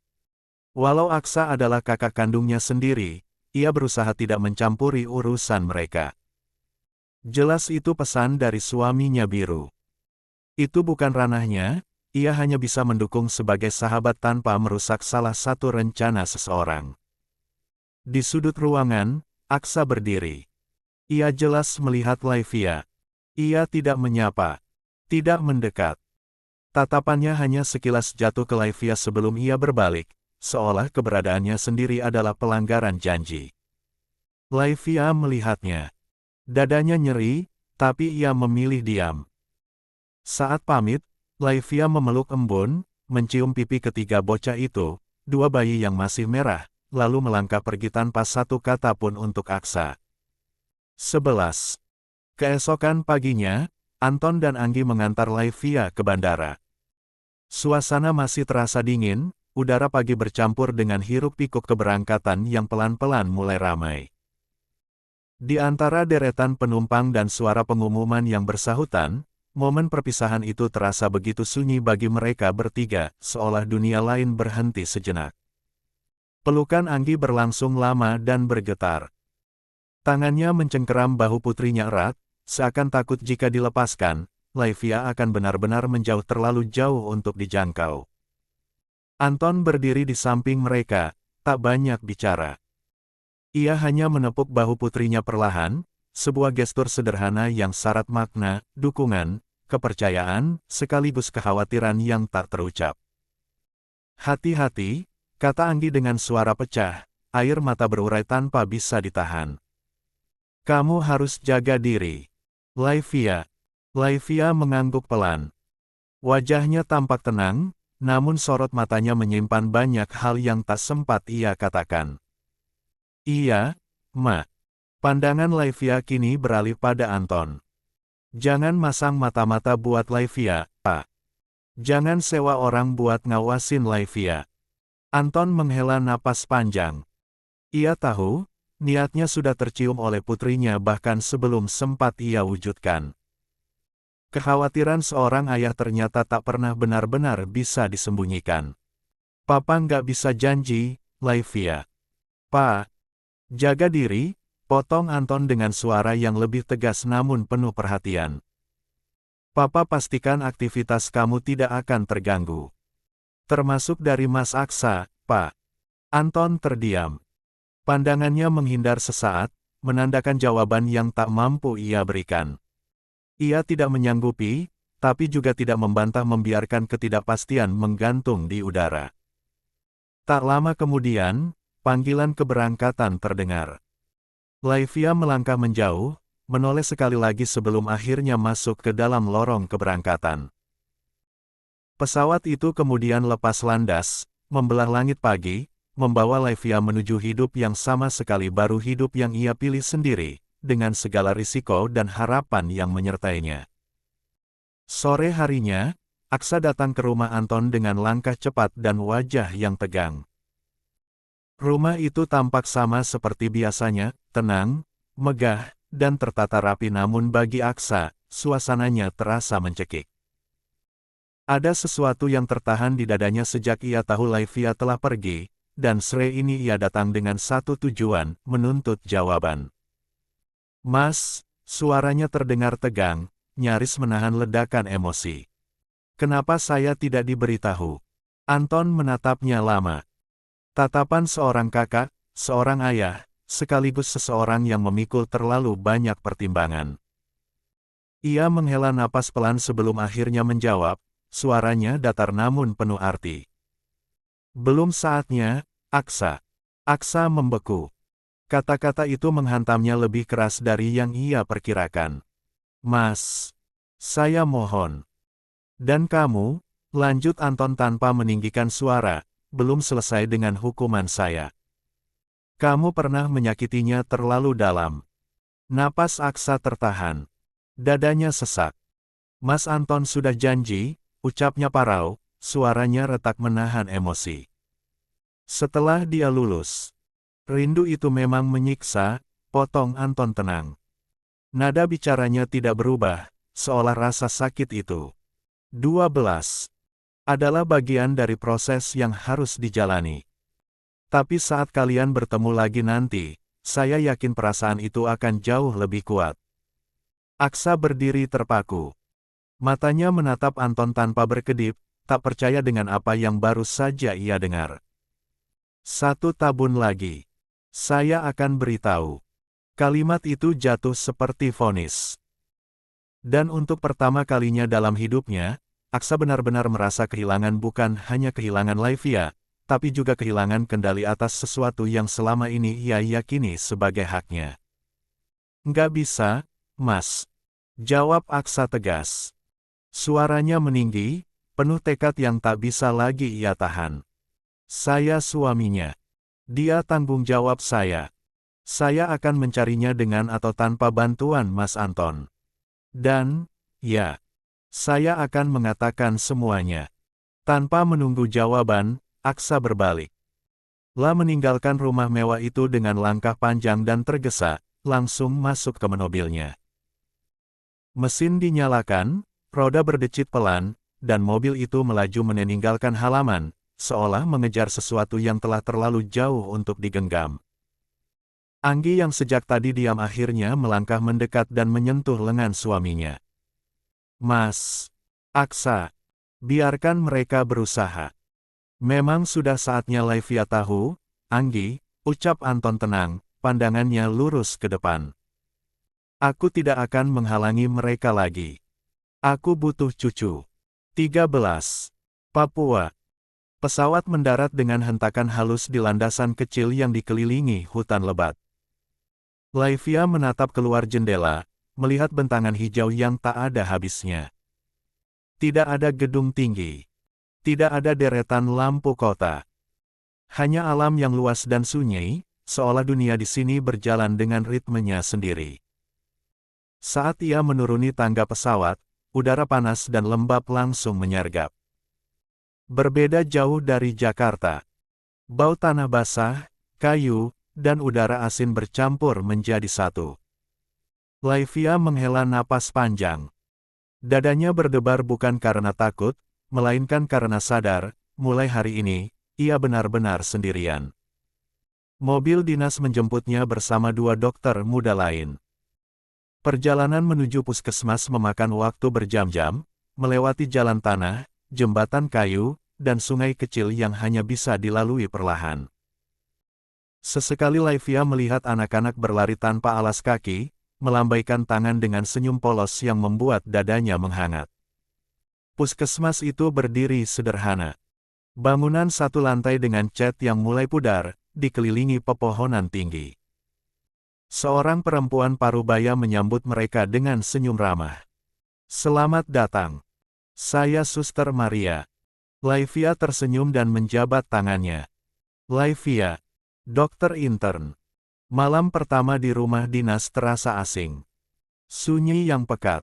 Walau Aksa adalah kakak kandungnya sendiri, ia berusaha tidak mencampuri urusan mereka. Jelas itu pesan dari suaminya biru. Itu bukan ranahnya, ia hanya bisa mendukung sebagai sahabat tanpa merusak salah satu rencana seseorang. Di sudut ruangan, Aksa berdiri. Ia jelas melihat Laivia. Ia tidak menyapa. Tidak mendekat. Tatapannya hanya sekilas jatuh ke Laivia sebelum ia berbalik, seolah keberadaannya sendiri adalah pelanggaran janji. Laivia melihatnya. Dadanya nyeri, tapi ia memilih diam. Saat pamit, Laivia memeluk embun, mencium pipi ketiga bocah itu, dua bayi yang masih merah, lalu melangkah pergi tanpa satu kata pun untuk Aksa. 11. Keesokan paginya, Anton dan Anggi mengantar Laivia ke bandara. Suasana masih terasa dingin, udara pagi bercampur dengan hiruk-pikuk keberangkatan yang pelan-pelan mulai ramai. Di antara deretan penumpang dan suara pengumuman yang bersahutan, momen perpisahan itu terasa begitu sunyi bagi mereka bertiga, seolah dunia lain berhenti sejenak. Pelukan Anggi berlangsung lama dan bergetar. Tangannya mencengkeram bahu putrinya erat, seakan takut jika dilepaskan, Laivia akan benar-benar menjauh terlalu jauh untuk dijangkau. Anton berdiri di samping mereka, tak banyak bicara. Ia hanya menepuk bahu putrinya perlahan, sebuah gestur sederhana yang syarat makna, dukungan, kepercayaan, sekaligus kekhawatiran yang tak terucap. Hati-hati, kata Anggi dengan suara pecah, air mata berurai tanpa bisa ditahan. Kamu harus jaga diri. Laivia. Laivia mengangguk pelan. Wajahnya tampak tenang, namun sorot matanya menyimpan banyak hal yang tak sempat ia katakan. Iya, Ma. Pandangan Laivia kini beralih pada Anton. Jangan masang mata-mata buat Laivia, Pak. Jangan sewa orang buat ngawasin Laivia. Anton menghela napas panjang. Ia tahu, niatnya sudah tercium oleh putrinya bahkan sebelum sempat ia wujudkan. Kekhawatiran seorang ayah ternyata tak pernah benar-benar bisa disembunyikan. Papa nggak bisa janji, Laivia. Pa. Jaga diri, potong Anton dengan suara yang lebih tegas namun penuh perhatian. Papa pastikan aktivitas kamu tidak akan terganggu. Termasuk dari Mas Aksa, Pak. Anton terdiam. Pandangannya menghindar sesaat, menandakan jawaban yang tak mampu ia berikan. Ia tidak menyanggupi, tapi juga tidak membantah membiarkan ketidakpastian menggantung di udara. Tak lama kemudian, panggilan keberangkatan terdengar. Laivia melangkah menjauh, menoleh sekali lagi sebelum akhirnya masuk ke dalam lorong keberangkatan. Pesawat itu kemudian lepas landas, membelah langit pagi, membawa Laivia menuju hidup yang sama sekali baru hidup yang ia pilih sendiri, dengan segala risiko dan harapan yang menyertainya. Sore harinya, Aksa datang ke rumah Anton dengan langkah cepat dan wajah yang tegang. Rumah itu tampak sama seperti biasanya, tenang, megah, dan tertata rapi namun bagi Aksa, suasananya terasa mencekik. Ada sesuatu yang tertahan di dadanya sejak ia tahu Laivia telah pergi, dan sore ini ia datang dengan satu tujuan, menuntut jawaban. Mas, suaranya terdengar tegang, nyaris menahan ledakan emosi. Kenapa saya tidak diberitahu? Anton menatapnya lama. Tatapan seorang kakak, seorang ayah, sekaligus seseorang yang memikul terlalu banyak pertimbangan. Ia menghela napas pelan sebelum akhirnya menjawab, suaranya datar namun penuh arti. Belum saatnya, Aksa. Aksa membeku. Kata-kata itu menghantamnya lebih keras dari yang ia perkirakan. Mas, saya mohon. Dan kamu, lanjut Anton tanpa meninggikan suara, belum selesai dengan hukuman saya. Kamu pernah menyakitinya terlalu dalam. Napas Aksa tertahan. Dadanya sesak. Mas Anton sudah janji, ucapnya parau, suaranya retak menahan emosi. Setelah dia lulus. Rindu itu memang menyiksa, potong Anton tenang. Nada bicaranya tidak berubah, seolah rasa sakit itu. 12. Adalah bagian dari proses yang harus dijalani. Tapi saat kalian bertemu lagi nanti, saya yakin perasaan itu akan jauh lebih kuat. Aksa berdiri terpaku. Matanya menatap Anton tanpa berkedip, tak percaya dengan apa yang baru saja ia dengar. 1 tabun lagi. Saya akan beritahu. Kalimat itu jatuh seperti vonis. Dan untuk pertama kalinya dalam hidupnya, Aksa benar-benar merasa kehilangan bukan hanya kehilangan Laivia, tapi juga kehilangan kendali atas sesuatu yang selama ini ia yakini sebagai haknya. Nggak bisa, Mas. Jawab Aksa tegas. Suaranya meninggi, penuh tekad yang tak bisa lagi ia tahan. Saya suaminya. Dia tanggung jawab saya. Saya akan mencarinya dengan atau tanpa bantuan Mas Anton. Dan, ya, saya akan mengatakan semuanya. Tanpa menunggu jawaban, Aksa berbalik. La meninggalkan rumah mewah itu dengan langkah panjang dan tergesa, langsung masuk ke mobilnya. Mesin dinyalakan, roda berdecit pelan, dan mobil itu melaju meninggalkan halaman, seolah mengejar sesuatu yang telah terlalu jauh untuk digenggam. Anggi yang sejak tadi diam akhirnya melangkah mendekat dan menyentuh lengan suaminya. Mas, Aksa, biarkan mereka berusaha. Memang sudah saatnya Laivia tahu, Anggi, ucap Anton tenang, pandangannya lurus ke depan. Aku tidak akan menghalangi mereka lagi. Aku butuh cucu. 13. Papua. Pesawat mendarat dengan hentakan halus di landasan kecil yang dikelilingi hutan lebat. Laivia menatap keluar jendela, melihat bentangan hijau yang tak ada habisnya. Tidak ada gedung tinggi. Tidak ada deretan lampu kota. Hanya alam yang luas dan sunyi, seolah dunia di sini berjalan dengan ritmenya sendiri. Saat ia menuruni tangga pesawat, udara panas dan lembab langsung menyergap. Berbeda jauh dari Jakarta. Bau tanah basah, kayu, dan udara asin bercampur menjadi satu. Laivia menghela napas panjang. Dadanya berdebar bukan karena takut, melainkan karena sadar, mulai hari ini, ia benar-benar sendirian. Mobil dinas menjemputnya bersama dua dokter muda lain. Perjalanan menuju puskesmas memakan waktu berjam-jam, melewati jalan tanah, jembatan kayu, dan sungai kecil yang hanya bisa dilalui perlahan. Sesekali Laivia melihat anak-anak berlari tanpa alas kaki, melambaikan tangan dengan senyum polos yang membuat dadanya menghangat. Puskesmas itu berdiri sederhana. Bangunan satu lantai dengan cat yang mulai pudar, dikelilingi pepohonan tinggi. Seorang perempuan parubaya menyambut mereka dengan senyum ramah. Selamat datang. Saya Suster Maria. Laivia tersenyum dan menjabat tangannya. Laivia, dokter intern. Malam pertama di rumah dinas terasa asing. Sunyi yang pekat.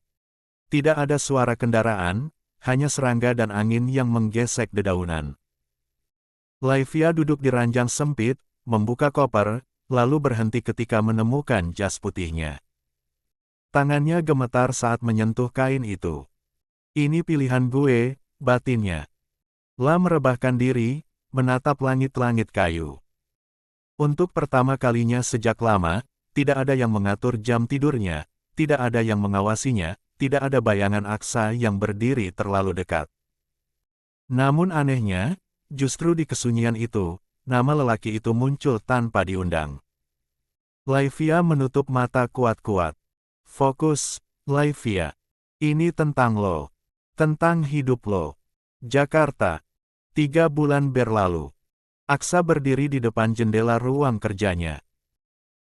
Tidak ada suara kendaraan, hanya serangga dan angin yang menggesek dedaunan. Laivia duduk di ranjang sempit, membuka koper, lalu berhenti ketika menemukan jas putihnya. Tangannya gemetar saat menyentuh kain itu. Ini pilihan gue, batinnya. La merebahkan diri, menatap langit-langit kayu. Untuk pertama kalinya sejak lama, tidak ada yang mengatur jam tidurnya, tidak ada yang mengawasinya, tidak ada bayangan Aksa yang berdiri terlalu dekat. Namun anehnya, justru di kesunyian itu, nama lelaki itu muncul tanpa diundang. Laivia menutup mata kuat-kuat. Fokus, Laivia. Ini tentang lo. Tentang hidup lo. Jakarta. 3 bulan berlalu. Aksa berdiri di depan jendela ruang kerjanya.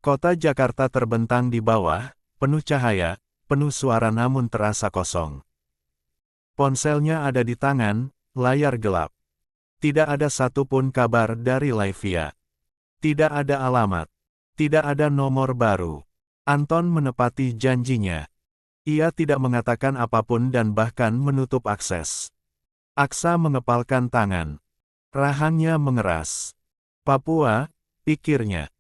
Kota Jakarta terbentang di bawah, penuh cahaya, penuh suara namun terasa kosong. Ponselnya ada di tangan, layar gelap. Tidak ada satupun kabar dari Laivia. Tidak ada alamat. Tidak ada nomor baru. Anton menepati janjinya. Ia tidak mengatakan apapun dan bahkan menutup akses. Aksa mengepalkan tangan. Rahangnya mengeras. Papua, pikirnya.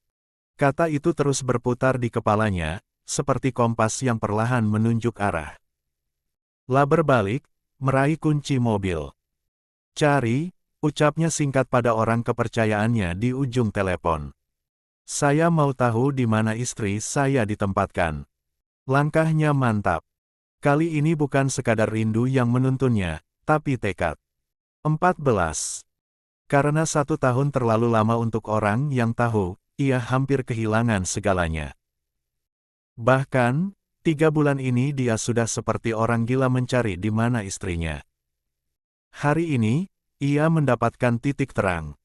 Kata itu terus berputar di kepalanya, seperti kompas yang perlahan menunjuk arah. La berbalik, meraih kunci mobil. Cari, ucapnya singkat pada orang kepercayaannya di ujung telepon. Saya mau tahu di mana istri saya ditempatkan. Langkahnya mantap. Kali ini bukan sekadar rindu yang menuntunnya, tapi tekad. 14. Karena 1 tahun terlalu lama untuk orang yang tahu, ia hampir kehilangan segalanya. Bahkan, 3 bulan ini dia sudah seperti orang gila mencari di mana istrinya. Hari ini, ia mendapatkan titik terang.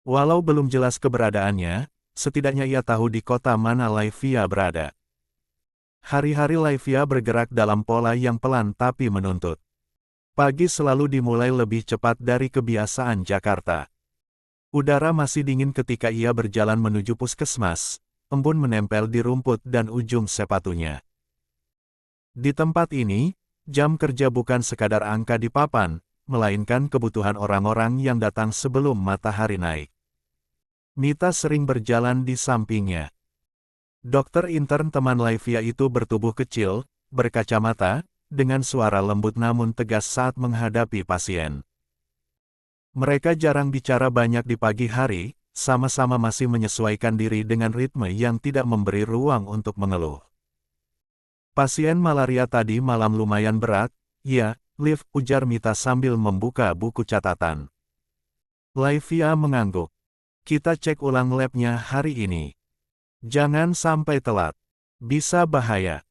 Walau belum jelas keberadaannya, setidaknya ia tahu di kota mana Laivia berada. Hari-hari Laivia bergerak dalam pola yang pelan tapi menuntut. Pagi selalu dimulai lebih cepat dari kebiasaan Jakarta. Udara masih dingin ketika ia berjalan menuju puskesmas, embun menempel di rumput dan ujung sepatunya. Di tempat ini, jam kerja bukan sekadar angka di papan, melainkan kebutuhan orang-orang yang datang sebelum matahari naik. Mita sering berjalan di sampingnya. Dokter intern teman Laivia itu bertubuh kecil, berkacamata, dengan suara lembut namun tegas saat menghadapi pasien. Mereka jarang bicara banyak di pagi hari, sama-sama masih menyesuaikan diri dengan ritme yang tidak memberi ruang untuk mengeluh. Pasien malaria tadi malam lumayan berat, ya, Liv, ujar Mita sambil membuka buku catatan. Laivia mengangguk. Kita cek ulang labnya hari ini. Jangan sampai telat. Bisa bahaya.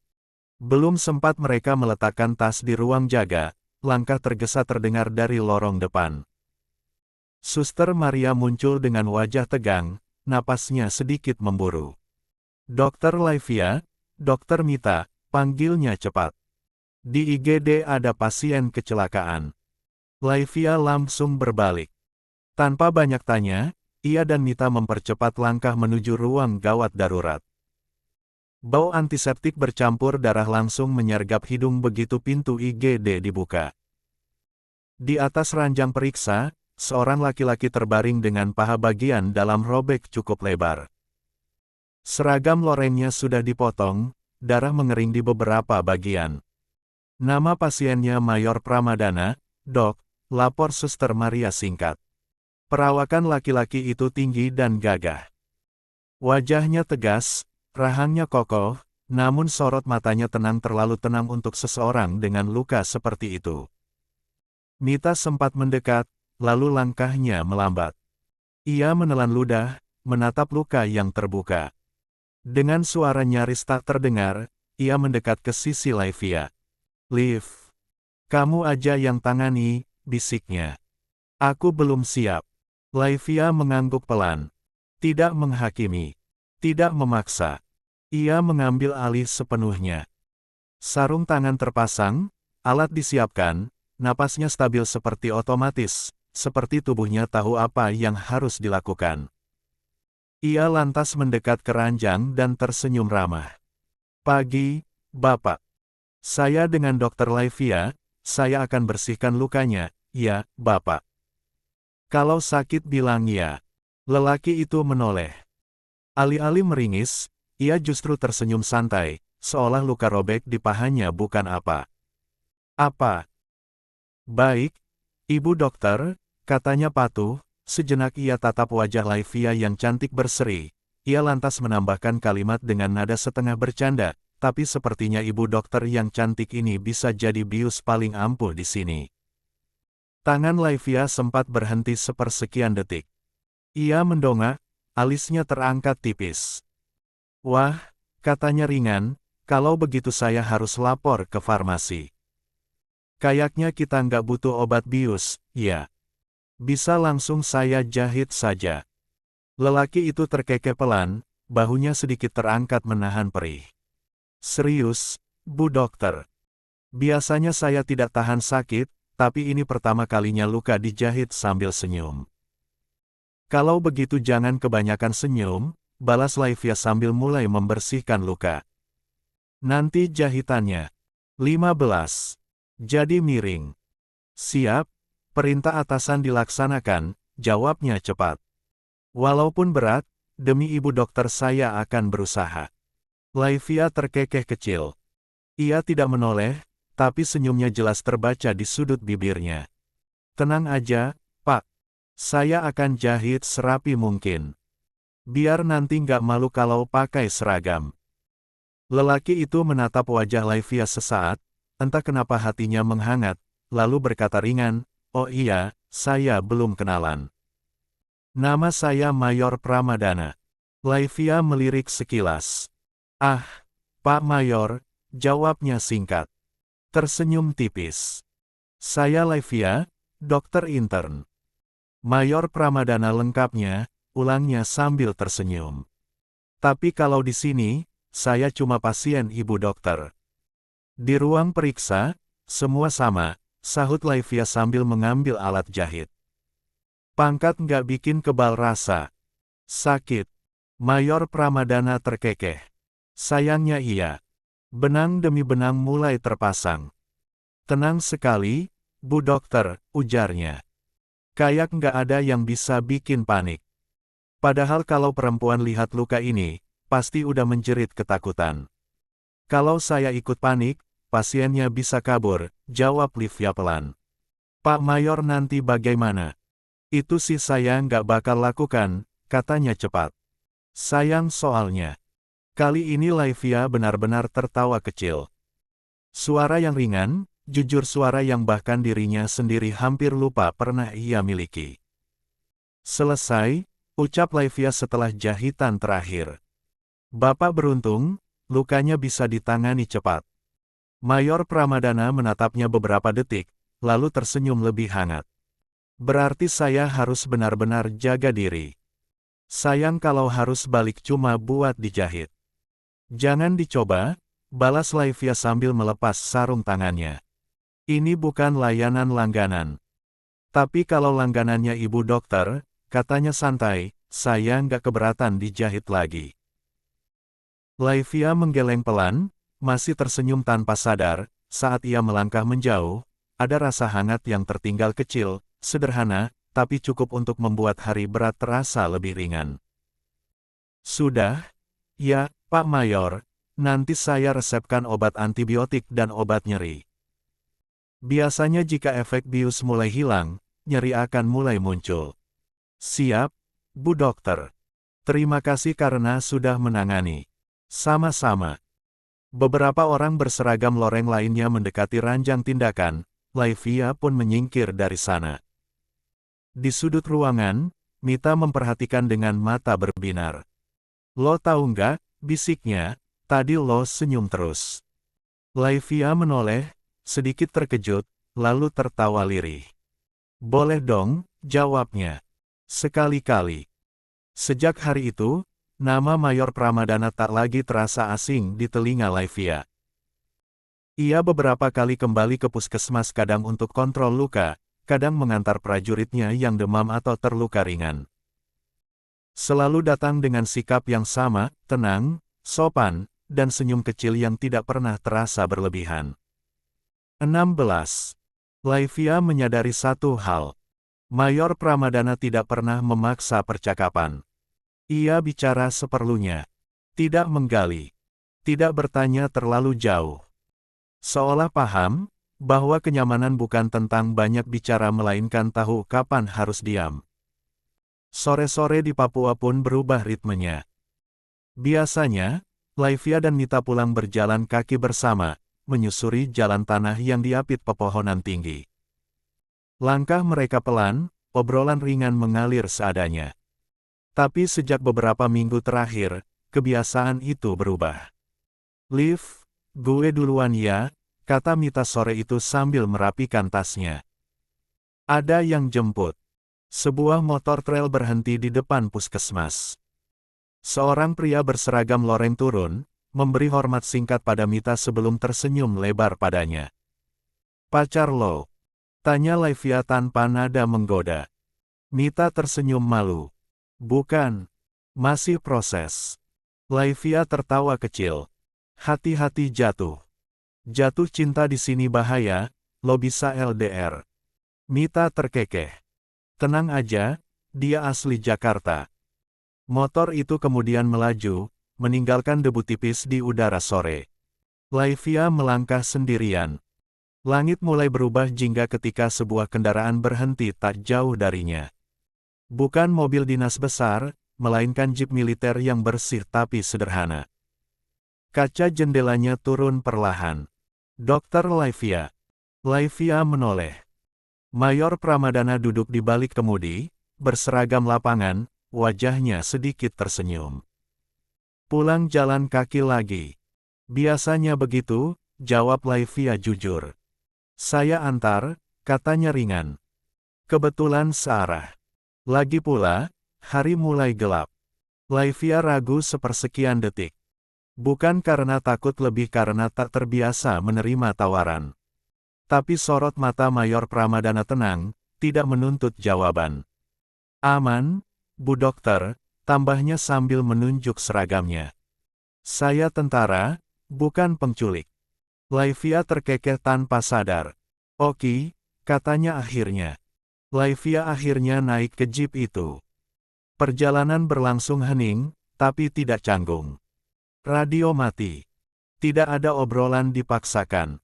Belum sempat mereka meletakkan tas di ruang jaga, langkah tergesa terdengar dari lorong depan. Suster Maria muncul dengan wajah tegang, napasnya sedikit memburu. Dokter Laivia, Dokter Mita, panggilnya cepat. Di IGD ada pasien kecelakaan. Laivia langsung berbalik. Tanpa banyak tanya, ia dan Mita mempercepat langkah menuju ruang gawat darurat. Bau antiseptik bercampur darah langsung menyergap hidung begitu pintu IGD dibuka. Di atas ranjang periksa, seorang laki-laki terbaring dengan paha bagian dalam robek cukup lebar. Seragam lorennya sudah dipotong, darah mengering di beberapa bagian. Nama pasiennya Mayor Pramadana, Dok, lapor Suster Maria singkat. Perawakan laki-laki itu tinggi dan gagah. Wajahnya tegas, rahangnya kokoh, namun sorot matanya terlalu tenang untuk seseorang dengan luka seperti itu. Mita sempat mendekat, lalu langkahnya melambat. Ia menelan ludah, menatap luka yang terbuka. Dengan suara nyaris tak terdengar, ia mendekat ke sisi Laivia. Liv, kamu aja yang tangani, bisiknya. Aku belum siap. Laivia mengangguk pelan. Tidak menghakimi. Tidak memaksa. Ia mengambil alih sepenuhnya. Sarung tangan terpasang, alat disiapkan, napasnya stabil seperti otomatis, seperti tubuhnya tahu apa yang harus dilakukan. Ia lantas mendekat ke ranjang dan tersenyum ramah. Pagi, Bapak. Saya dengan Dokter Laivia, saya akan bersihkan lukanya, ya, Bapak. Kalau sakit bilang ya. Lelaki itu menoleh. Alih-alih meringis, ia justru tersenyum santai, seolah luka robek di pahanya bukan apa. Apa? Baik, Ibu Dokter, katanya patuh. Sejenak ia tatap wajah Laivia yang cantik berseri. Ia lantas menambahkan kalimat dengan nada setengah bercanda, tapi sepertinya ibu dokter yang cantik ini bisa jadi bius paling ampuh di sini. Tangan Laivia sempat berhenti sepersekian detik. Ia mendongak, alisnya terangkat tipis. Wah, katanya ringan, kalau begitu saya harus lapor ke farmasi. Kayaknya kita nggak butuh obat bius, ya. Bisa langsung saya jahit saja. Lelaki itu terkekeh pelan, bahunya sedikit terangkat menahan perih. Serius, Bu Dokter. Biasanya saya tidak tahan sakit, tapi ini pertama kalinya luka dijahit sambil senyum. Kalau begitu jangan kebanyakan senyum, balas Laivia sambil mulai membersihkan luka. Nanti jahitannya. 15. Jadi miring. Siap. Perintah atasan dilaksanakan, jawabnya cepat. Walaupun berat, demi ibu dokter saya akan berusaha. Laivia terkekeh kecil. Ia tidak menoleh, tapi senyumnya jelas terbaca di sudut bibirnya. Tenang aja, Pak. Saya akan jahit serapi mungkin. Biar nanti nggak malu kalau pakai seragam. Lelaki itu menatap wajah Laivia sesaat, entah kenapa hatinya menghangat, lalu berkata ringan, oh iya, saya belum kenalan. Nama saya Mayor Pramadana. Laivia melirik sekilas. Ah, Pak Mayor, jawabnya singkat. Tersenyum tipis. Saya Laivia, dokter intern. Mayor Pramadana lengkapnya, ulangnya sambil tersenyum. Tapi kalau di sini, saya cuma pasien ibu dokter. Di ruang periksa, semua sama, sahut Laivia sambil mengambil alat jahit. Pangkat nggak bikin kebal rasa. Sakit. Mayor Pramadana terkekeh. Sayangnya iya. Benang demi benang mulai terpasang. Tenang sekali, Bu Dokter, ujarnya. Kayak nggak ada yang bisa bikin panik. Padahal kalau perempuan lihat luka ini, pasti udah menjerit ketakutan. Kalau saya ikut panik, pasiennya bisa kabur, jawab Livia pelan. Pak Mayor nanti bagaimana? Itu sih saya nggak bakal lakukan, katanya cepat. Sayang soalnya. Kali ini Livia benar-benar tertawa kecil. Suara yang ringan, jujur suara yang bahkan dirinya sendiri hampir lupa pernah ia miliki. Selesai, ucap Livia setelah jahitan terakhir. Bapak beruntung, lukanya bisa ditangani cepat. Mayor Pramadana menatapnya beberapa detik, lalu tersenyum lebih hangat. Berarti saya harus benar-benar jaga diri. Sayang kalau harus balik cuma buat dijahit. Jangan dicoba, balas Livia sambil melepas sarung tangannya. Ini bukan layanan langganan. Tapi kalau langganannya Ibu Dokter, katanya santai, saya nggak keberatan dijahit lagi. Livia menggeleng pelan, masih tersenyum tanpa sadar, saat ia melangkah menjauh, ada rasa hangat yang tertinggal kecil, sederhana, tapi cukup untuk membuat hari berat terasa lebih ringan. Sudah? Ya, Pak Mayor, nanti saya resepkan obat antibiotik dan obat nyeri. Biasanya jika efek bius mulai hilang, nyeri akan mulai muncul. Siap, Bu Dokter. Terima kasih karena sudah menangani. Sama-sama. Beberapa orang berseragam loreng lainnya mendekati ranjang tindakan, Livia pun menyingkir dari sana. Di sudut ruangan, Mita memperhatikan dengan mata berbinar. Lo tahu nggak, bisiknya, tadi lo senyum terus. Livia menoleh, sedikit terkejut, lalu tertawa lirih. Boleh dong, jawabnya. Sekali-kali. Sejak hari itu, nama Mayor Pramadana tak lagi terasa asing di telinga Livia. Ia beberapa kali kembali ke puskesmas kadang untuk kontrol luka, kadang mengantar prajuritnya yang demam atau terluka ringan. Selalu datang dengan sikap yang sama, tenang, sopan, dan senyum kecil yang tidak pernah terasa berlebihan. 16. Livia menyadari satu hal. Mayor Pramadana tidak pernah memaksa percakapan. Ia bicara seperlunya. Tidak menggali. Tidak bertanya terlalu jauh. Seolah paham, bahwa kenyamanan bukan tentang banyak bicara melainkan tahu kapan harus diam. Sore-sore di Papua pun berubah ritmenya. Biasanya, Livia dan Mita pulang berjalan kaki bersama, menyusuri jalan tanah yang diapit pepohonan tinggi. Langkah mereka pelan, obrolan ringan mengalir seadanya. Tapi sejak beberapa minggu terakhir, kebiasaan itu berubah. Liv, gue duluan ya, kata Mita sore itu sambil merapikan tasnya. Ada yang jemput. Sebuah motor trail berhenti di depan puskesmas. Seorang pria berseragam loreng turun, memberi hormat singkat pada Mita sebelum tersenyum lebar padanya. Pacar lo? Tanya Livia tanpa nada menggoda. Mita tersenyum malu. Bukan. Masih proses. Livia tertawa kecil. Hati-hati jatuh. Jatuh cinta di sini bahaya, lo bisa LDR. Mita terkekeh. Tenang aja, dia asli Jakarta. Motor itu kemudian melaju, meninggalkan debu tipis di udara sore. Livia melangkah sendirian. Langit mulai berubah jingga ketika sebuah kendaraan berhenti tak jauh darinya. Bukan mobil dinas besar, melainkan jeep militer yang bersih tapi sederhana. Kaca jendelanya turun perlahan. Dokter Livia. Livia menoleh. Mayor Pramadana duduk di balik kemudi, berseragam lapangan, wajahnya sedikit tersenyum. Pulang jalan kaki lagi. Biasanya begitu, jawab Livia jujur. Saya antar, katanya ringan. Kebetulan searah. Lagi pula, hari mulai gelap. Livia ragu sepersekian detik. Bukan karena takut, lebih karena tak terbiasa menerima tawaran. Tapi sorot mata Mayor Pramadana tenang, tidak menuntut jawaban. Aman, Bu Dokter, tambahnya sambil menunjuk seragamnya. Saya tentara, bukan penculik. Laivia terkekeh tanpa sadar. Oke, katanya akhirnya. Laivia akhirnya naik ke jeep itu. Perjalanan berlangsung hening, tapi tidak canggung. Radio mati. Tidak ada obrolan dipaksakan.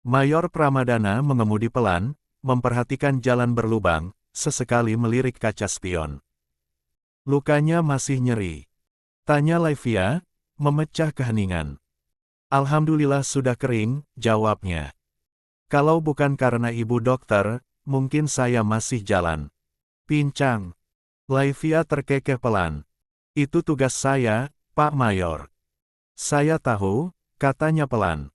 Mayor Pramadana mengemudi pelan, memperhatikan jalan berlubang, sesekali melirik kaca spion. Lukanya masih nyeri. Tanya Laivia, memecah keheningan. Alhamdulillah sudah kering, jawabnya. Kalau bukan karena ibu dokter, mungkin saya masih jalan. Pincang. Laivia terkekeh pelan. Itu tugas saya, Pak Mayor. Saya tahu, katanya pelan.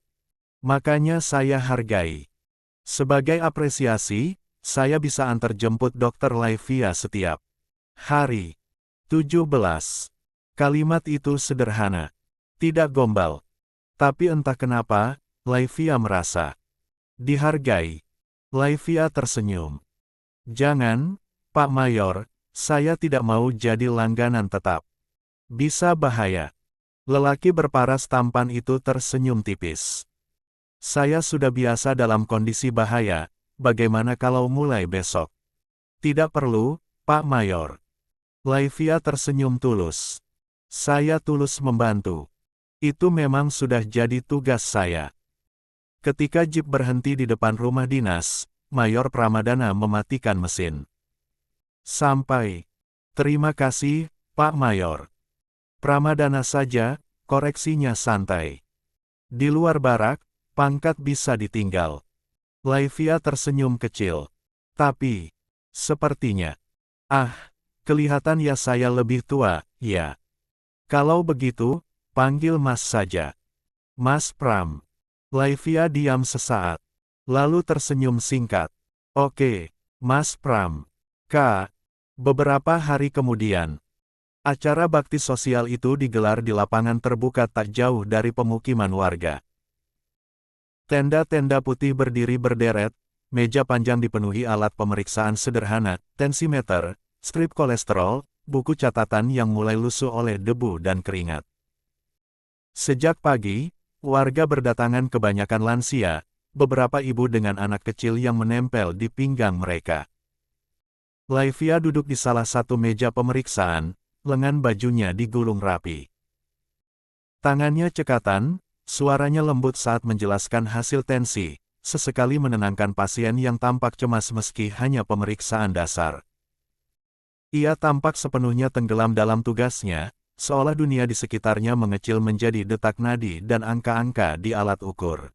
Makanya saya hargai. Sebagai apresiasi, saya bisa antar jemput dokter Laivia setiap hari. 17. Kalimat itu sederhana. Tidak gombal. Tapi entah kenapa, Laivia merasa dihargai. Laivia tersenyum. Jangan, Pak Mayor, saya tidak mau jadi langganan tetap. Bisa bahaya. Lelaki berparas tampan itu tersenyum tipis. Saya sudah biasa dalam kondisi bahaya, bagaimana kalau mulai besok? Tidak perlu, Pak Mayor. Laivia tersenyum tulus. Saya tulus membantu. Itu memang sudah jadi tugas saya. Ketika jeep berhenti di depan rumah dinas, Mayor Pramadana mematikan mesin. Sampai. Terima kasih, Pak Mayor. Pramadana saja, koreksinya santai. Di luar barak, pangkat bisa ditinggal. Laivia tersenyum kecil. Tapi, sepertinya. Kelihatan ya saya lebih tua, ya. Kalau begitu, panggil Mas saja. Mas Pram. Laivia diam sesaat. Lalu tersenyum singkat. Oke, Mas Pram. Kak. Beberapa hari kemudian, acara bakti sosial itu digelar di lapangan terbuka tak jauh dari pemukiman warga. Tenda-tenda putih berdiri berderet, meja panjang dipenuhi alat pemeriksaan sederhana, tensimeter, strip kolesterol, buku catatan yang mulai lusuh oleh debu dan keringat. Sejak pagi, warga berdatangan kebanyakan lansia, beberapa ibu dengan anak kecil yang menempel di pinggang mereka. Laivia duduk di salah satu meja pemeriksaan, lengan bajunya digulung rapi. Tangannya cekatan, suaranya lembut saat menjelaskan hasil tensi, sesekali menenangkan pasien yang tampak cemas meski hanya pemeriksaan dasar. Ia tampak sepenuhnya tenggelam dalam tugasnya, seolah dunia di sekitarnya mengecil menjadi detak nadi dan angka-angka di alat ukur.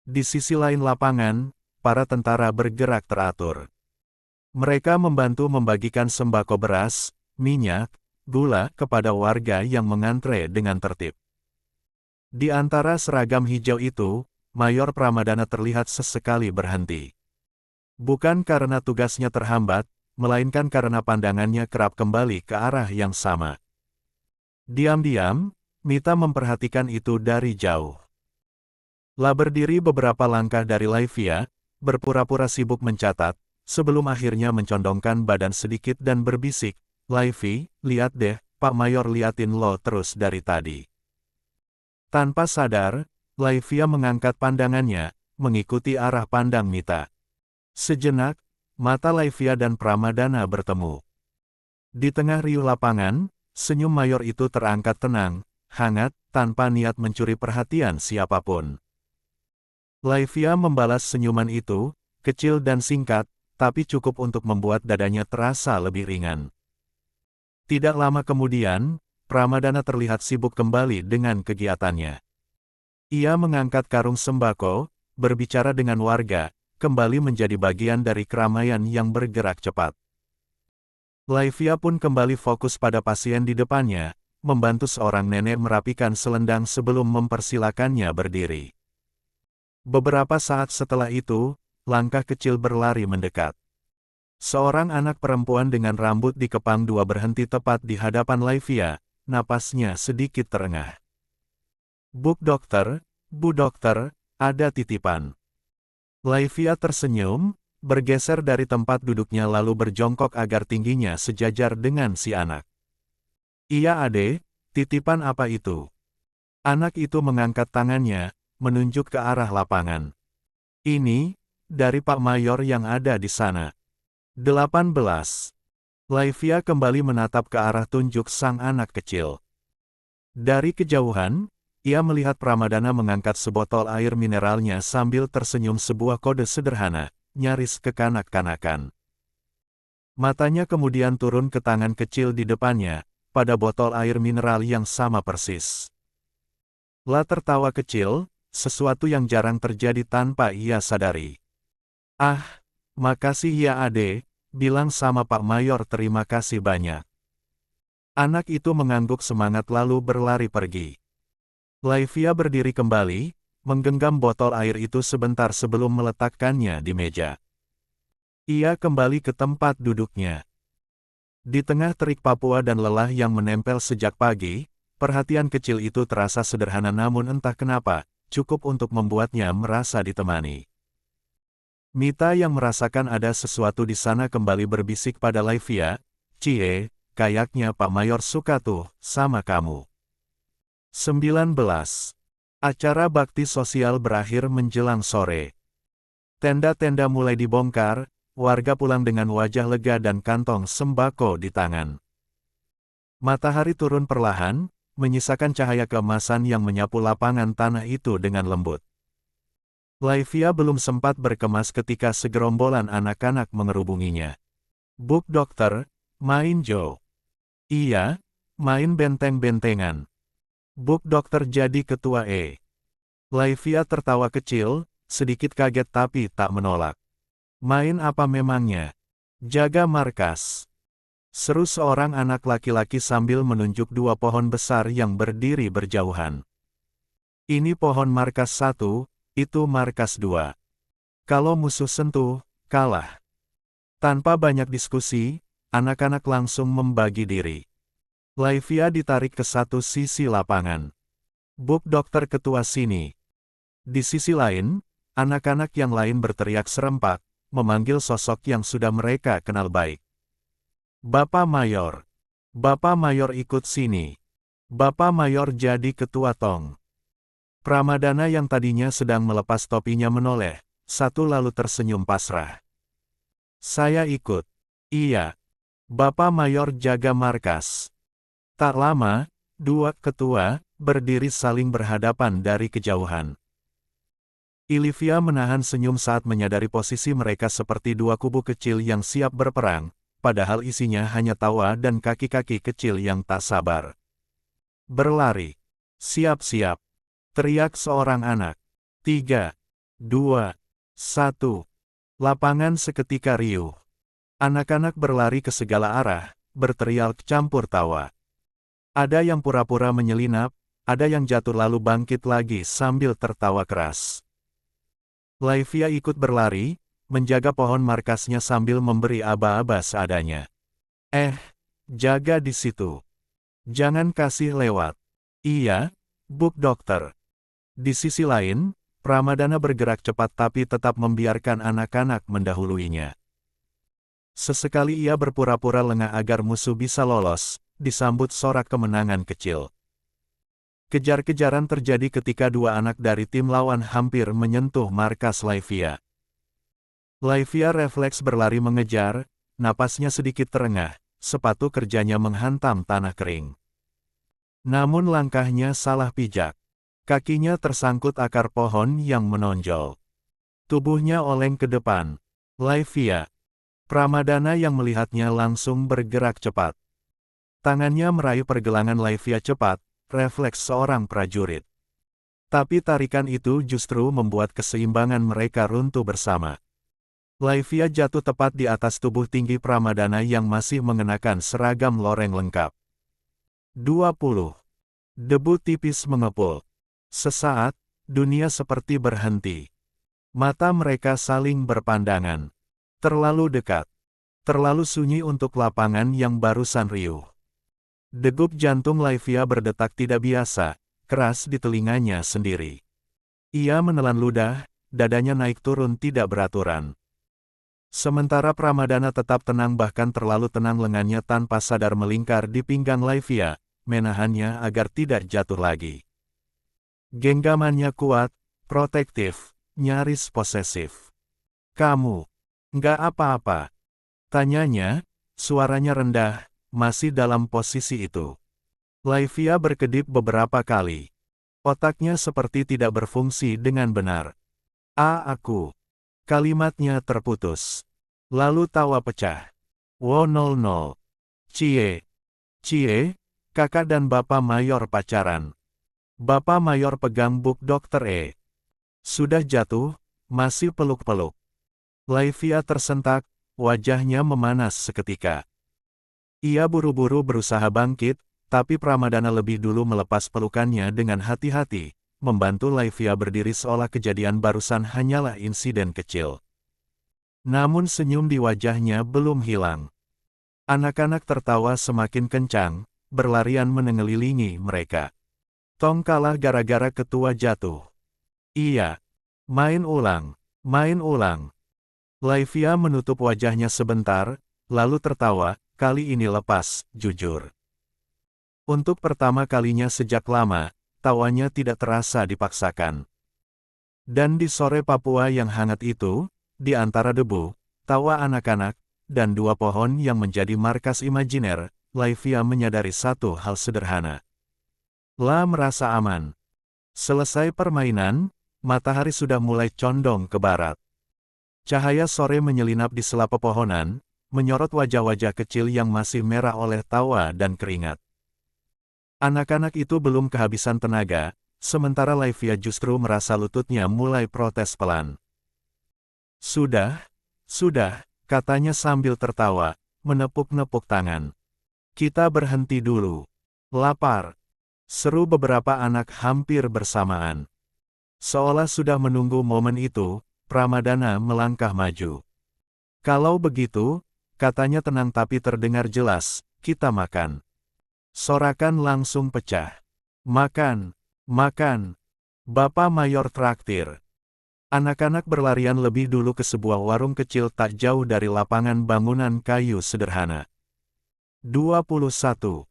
Di sisi lain lapangan, para tentara bergerak teratur. Mereka membantu membagikan sembako beras, minyak, gula kepada warga yang mengantre dengan tertib. Di antara seragam hijau itu, Mayor Pramadana terlihat sesekali berhenti. Bukan karena tugasnya terhambat, melainkan karena pandangannya kerap kembali ke arah yang sama. Diam-diam, Mita memperhatikan itu dari jauh. La berdiri beberapa langkah dari Laivia, berpura-pura sibuk mencatat, sebelum akhirnya mencondongkan badan sedikit dan berbisik, Laivi, lihat deh, Pak Mayor liatin lo terus dari tadi. Tanpa sadar, Laivia mengangkat pandangannya, mengikuti arah pandang Mita. Sejenak, mata Laivia dan Pramadana bertemu. Di tengah riuh lapangan, senyum Mayor itu terangkat tenang, hangat, tanpa niat mencuri perhatian siapapun. Laivia membalas senyuman itu, kecil dan singkat, tapi cukup untuk membuat dadanya terasa lebih ringan. Tidak lama kemudian, Pramadana terlihat sibuk kembali dengan kegiatannya. Ia mengangkat karung sembako, berbicara dengan warga, kembali menjadi bagian dari keramaian yang bergerak cepat. Laivia pun kembali fokus pada pasien di depannya, membantu seorang nenek merapikan selendang sebelum mempersilakannya berdiri. Beberapa saat setelah itu, langkah kecil berlari mendekat. Seorang anak perempuan dengan rambut dikepang dua berhenti tepat di hadapan Laivia, napasnya sedikit terengah. Bu dokter, ada titipan. Laivia tersenyum, bergeser dari tempat duduknya lalu berjongkok agar tingginya sejajar dengan si anak. Iya ade, titipan apa itu? Anak itu mengangkat tangannya, menunjuk ke arah lapangan. Ini, dari Pak Mayor yang ada di sana. 18. Laivia kembali menatap ke arah tunjuk sang anak kecil. Dari kejauhan, ia melihat Pramadana mengangkat sebotol air mineralnya sambil tersenyum sebuah kode sederhana, nyaris kekanak-kanakan. Matanya kemudian turun ke tangan kecil di depannya, pada botol air mineral yang sama persis. La tertawa kecil, sesuatu yang jarang terjadi tanpa ia sadari. Ah, makasih ya ade, bilang sama Pak Mayor terima kasih banyak. Anak itu mengangguk semangat lalu berlari pergi. Laivia berdiri kembali, menggenggam botol air itu sebentar sebelum meletakkannya di meja. Ia kembali ke tempat duduknya. Di tengah terik Papua dan lelah yang menempel sejak pagi, perhatian kecil itu terasa sederhana namun entah kenapa, cukup untuk membuatnya merasa ditemani. Mita yang merasakan ada sesuatu di sana kembali berbisik pada Laivia, "Cie, kayaknya Pak Mayor suka tuh, sama kamu." 19. Acara bakti sosial berakhir menjelang sore. Tenda-tenda mulai dibongkar, warga pulang dengan wajah lega dan kantong sembako di tangan. Matahari turun perlahan, menyisakan cahaya keemasan yang menyapu lapangan tanah itu dengan lembut. Laivia belum sempat berkemas ketika segerombolan anak-anak mengerubunginya. "Buk dokter, main Joe." "Iya, main benteng-bentengan." "Buk dokter jadi ketua E." Laivia tertawa kecil, sedikit kaget tapi tak menolak. "Main apa memangnya?" "Jaga markas," seru seorang anak laki-laki sambil menunjuk dua pohon besar yang berdiri berjauhan. "Ini pohon markas 1, itu markas 2. Kalau musuh sentuh, kalah." Tanpa banyak diskusi, anak-anak langsung membagi diri. Laivia ditarik ke satu sisi lapangan. "Buk dokter ketua sini." Di sisi lain, anak-anak yang lain berteriak serempak, memanggil sosok yang sudah mereka kenal baik. "Bapak Mayor. Bapak Mayor ikut sini. Bapak Mayor jadi ketua Tong." Pramadana yang tadinya sedang melepas topinya menoleh, satu lalu tersenyum pasrah. "Saya ikut." "Iya. Bapak Mayor jaga markas." Tak lama, dua ketua berdiri saling berhadapan dari kejauhan. Ilivia menahan senyum saat menyadari posisi mereka seperti dua kubu kecil yang siap berperang, padahal isinya hanya tawa dan kaki-kaki kecil yang tak sabar. "Berlari. Siap-siap," teriak seorang anak. 3, 2, 1. Lapangan seketika riuh. Anak-anak berlari ke segala arah, berteriak campur tawa. Ada yang pura-pura menyelinap, ada yang jatuh lalu bangkit lagi sambil tertawa keras. Laivia ikut berlari, menjaga pohon markasnya sambil memberi aba-aba seadanya. Jaga di situ. Jangan kasih lewat." "Iya, Buk dokter." Di sisi lain, Pramadana bergerak cepat tapi tetap membiarkan anak-anak mendahuluinya. Sesekali ia berpura-pura lengah agar musuh bisa lolos, disambut sorak kemenangan kecil. Kejar-kejaran terjadi ketika dua anak dari tim lawan hampir menyentuh markas Laivia. Laivia refleks berlari mengejar, napasnya sedikit terengah, sepatu kerjanya menghantam tanah kering. Namun langkahnya salah pijak. Kakinya tersangkut akar pohon yang menonjol. Tubuhnya oleng ke depan. "Laivia." Pramadana yang melihatnya langsung bergerak cepat. Tangannya meraih pergelangan Laivia cepat, refleks seorang prajurit. Tapi tarikan itu justru membuat keseimbangan mereka runtuh bersama. Laivia jatuh tepat di atas tubuh tinggi Pramadana yang masih mengenakan seragam loreng lengkap. 20. Debu tipis mengepul. Sesaat, dunia seperti berhenti. Mata mereka saling berpandangan. Terlalu dekat. Terlalu sunyi untuk lapangan yang barusan riuh. Degup jantung Laivia berdetak tidak biasa, keras di telinganya sendiri. Ia menelan ludah, dadanya naik turun tidak beraturan. Sementara Pramadana tetap tenang, bahkan terlalu tenang, lengannya tanpa sadar melingkar di pinggang Laivia, menahannya agar tidak jatuh lagi. Genggamannya kuat, protektif, nyaris posesif. "Kamu nggak apa-apa?" tanyanya, suaranya rendah, masih dalam posisi itu. Laivia berkedip beberapa kali. Otaknya seperti tidak berfungsi dengan benar. Aku." Kalimatnya terputus. Lalu tawa pecah. "Wo 00. Cie. Cie, kakak dan Bapak Mayor pacaran." Bapak Mayor pegang buk Dokter E. Sudah jatuh, masih peluk-peluk. Laivia tersentak, wajahnya memanas seketika. Ia buru-buru berusaha bangkit, tapi Pramadana lebih dulu melepas pelukannya dengan hati-hati, membantu Laivia berdiri seolah kejadian barusan hanyalah insiden kecil. Namun senyum di wajahnya belum hilang. Anak-anak tertawa semakin kencang, berlarian mengelilingi mereka. Tong kalah gara-gara ketua jatuh. Iya. Main ulang. Main ulang. Laivia menutup wajahnya sebentar, lalu tertawa, kali ini lepas, jujur. Untuk pertama kalinya sejak lama, tawanya tidak terasa dipaksakan. Dan di sore Papua yang hangat itu, di antara debu, tawa anak-anak, dan dua pohon yang menjadi markas imajiner, Laivia menyadari satu hal sederhana. Merasa aman. Selesai permainan, matahari sudah mulai condong ke barat. Cahaya sore menyelinap di sela pepohonan, menyorot wajah-wajah kecil yang masih merah oleh tawa dan keringat. Anak-anak itu belum kehabisan tenaga, sementara Laivia justru merasa lututnya mulai protes pelan. Sudah, katanya sambil tertawa, menepuk-nepuk tangan. "Kita berhenti dulu. Lapar," seru beberapa anak hampir bersamaan. Seolah sudah menunggu momen itu, Pramadana melangkah maju. "Kalau begitu," katanya tenang tapi terdengar jelas, "kita makan." Sorakan langsung pecah. "Makan, makan. Bapak Mayor traktir." Anak-anak berlarian lebih dulu ke sebuah warung kecil tak jauh dari lapangan bangunan kayu sederhana. 21.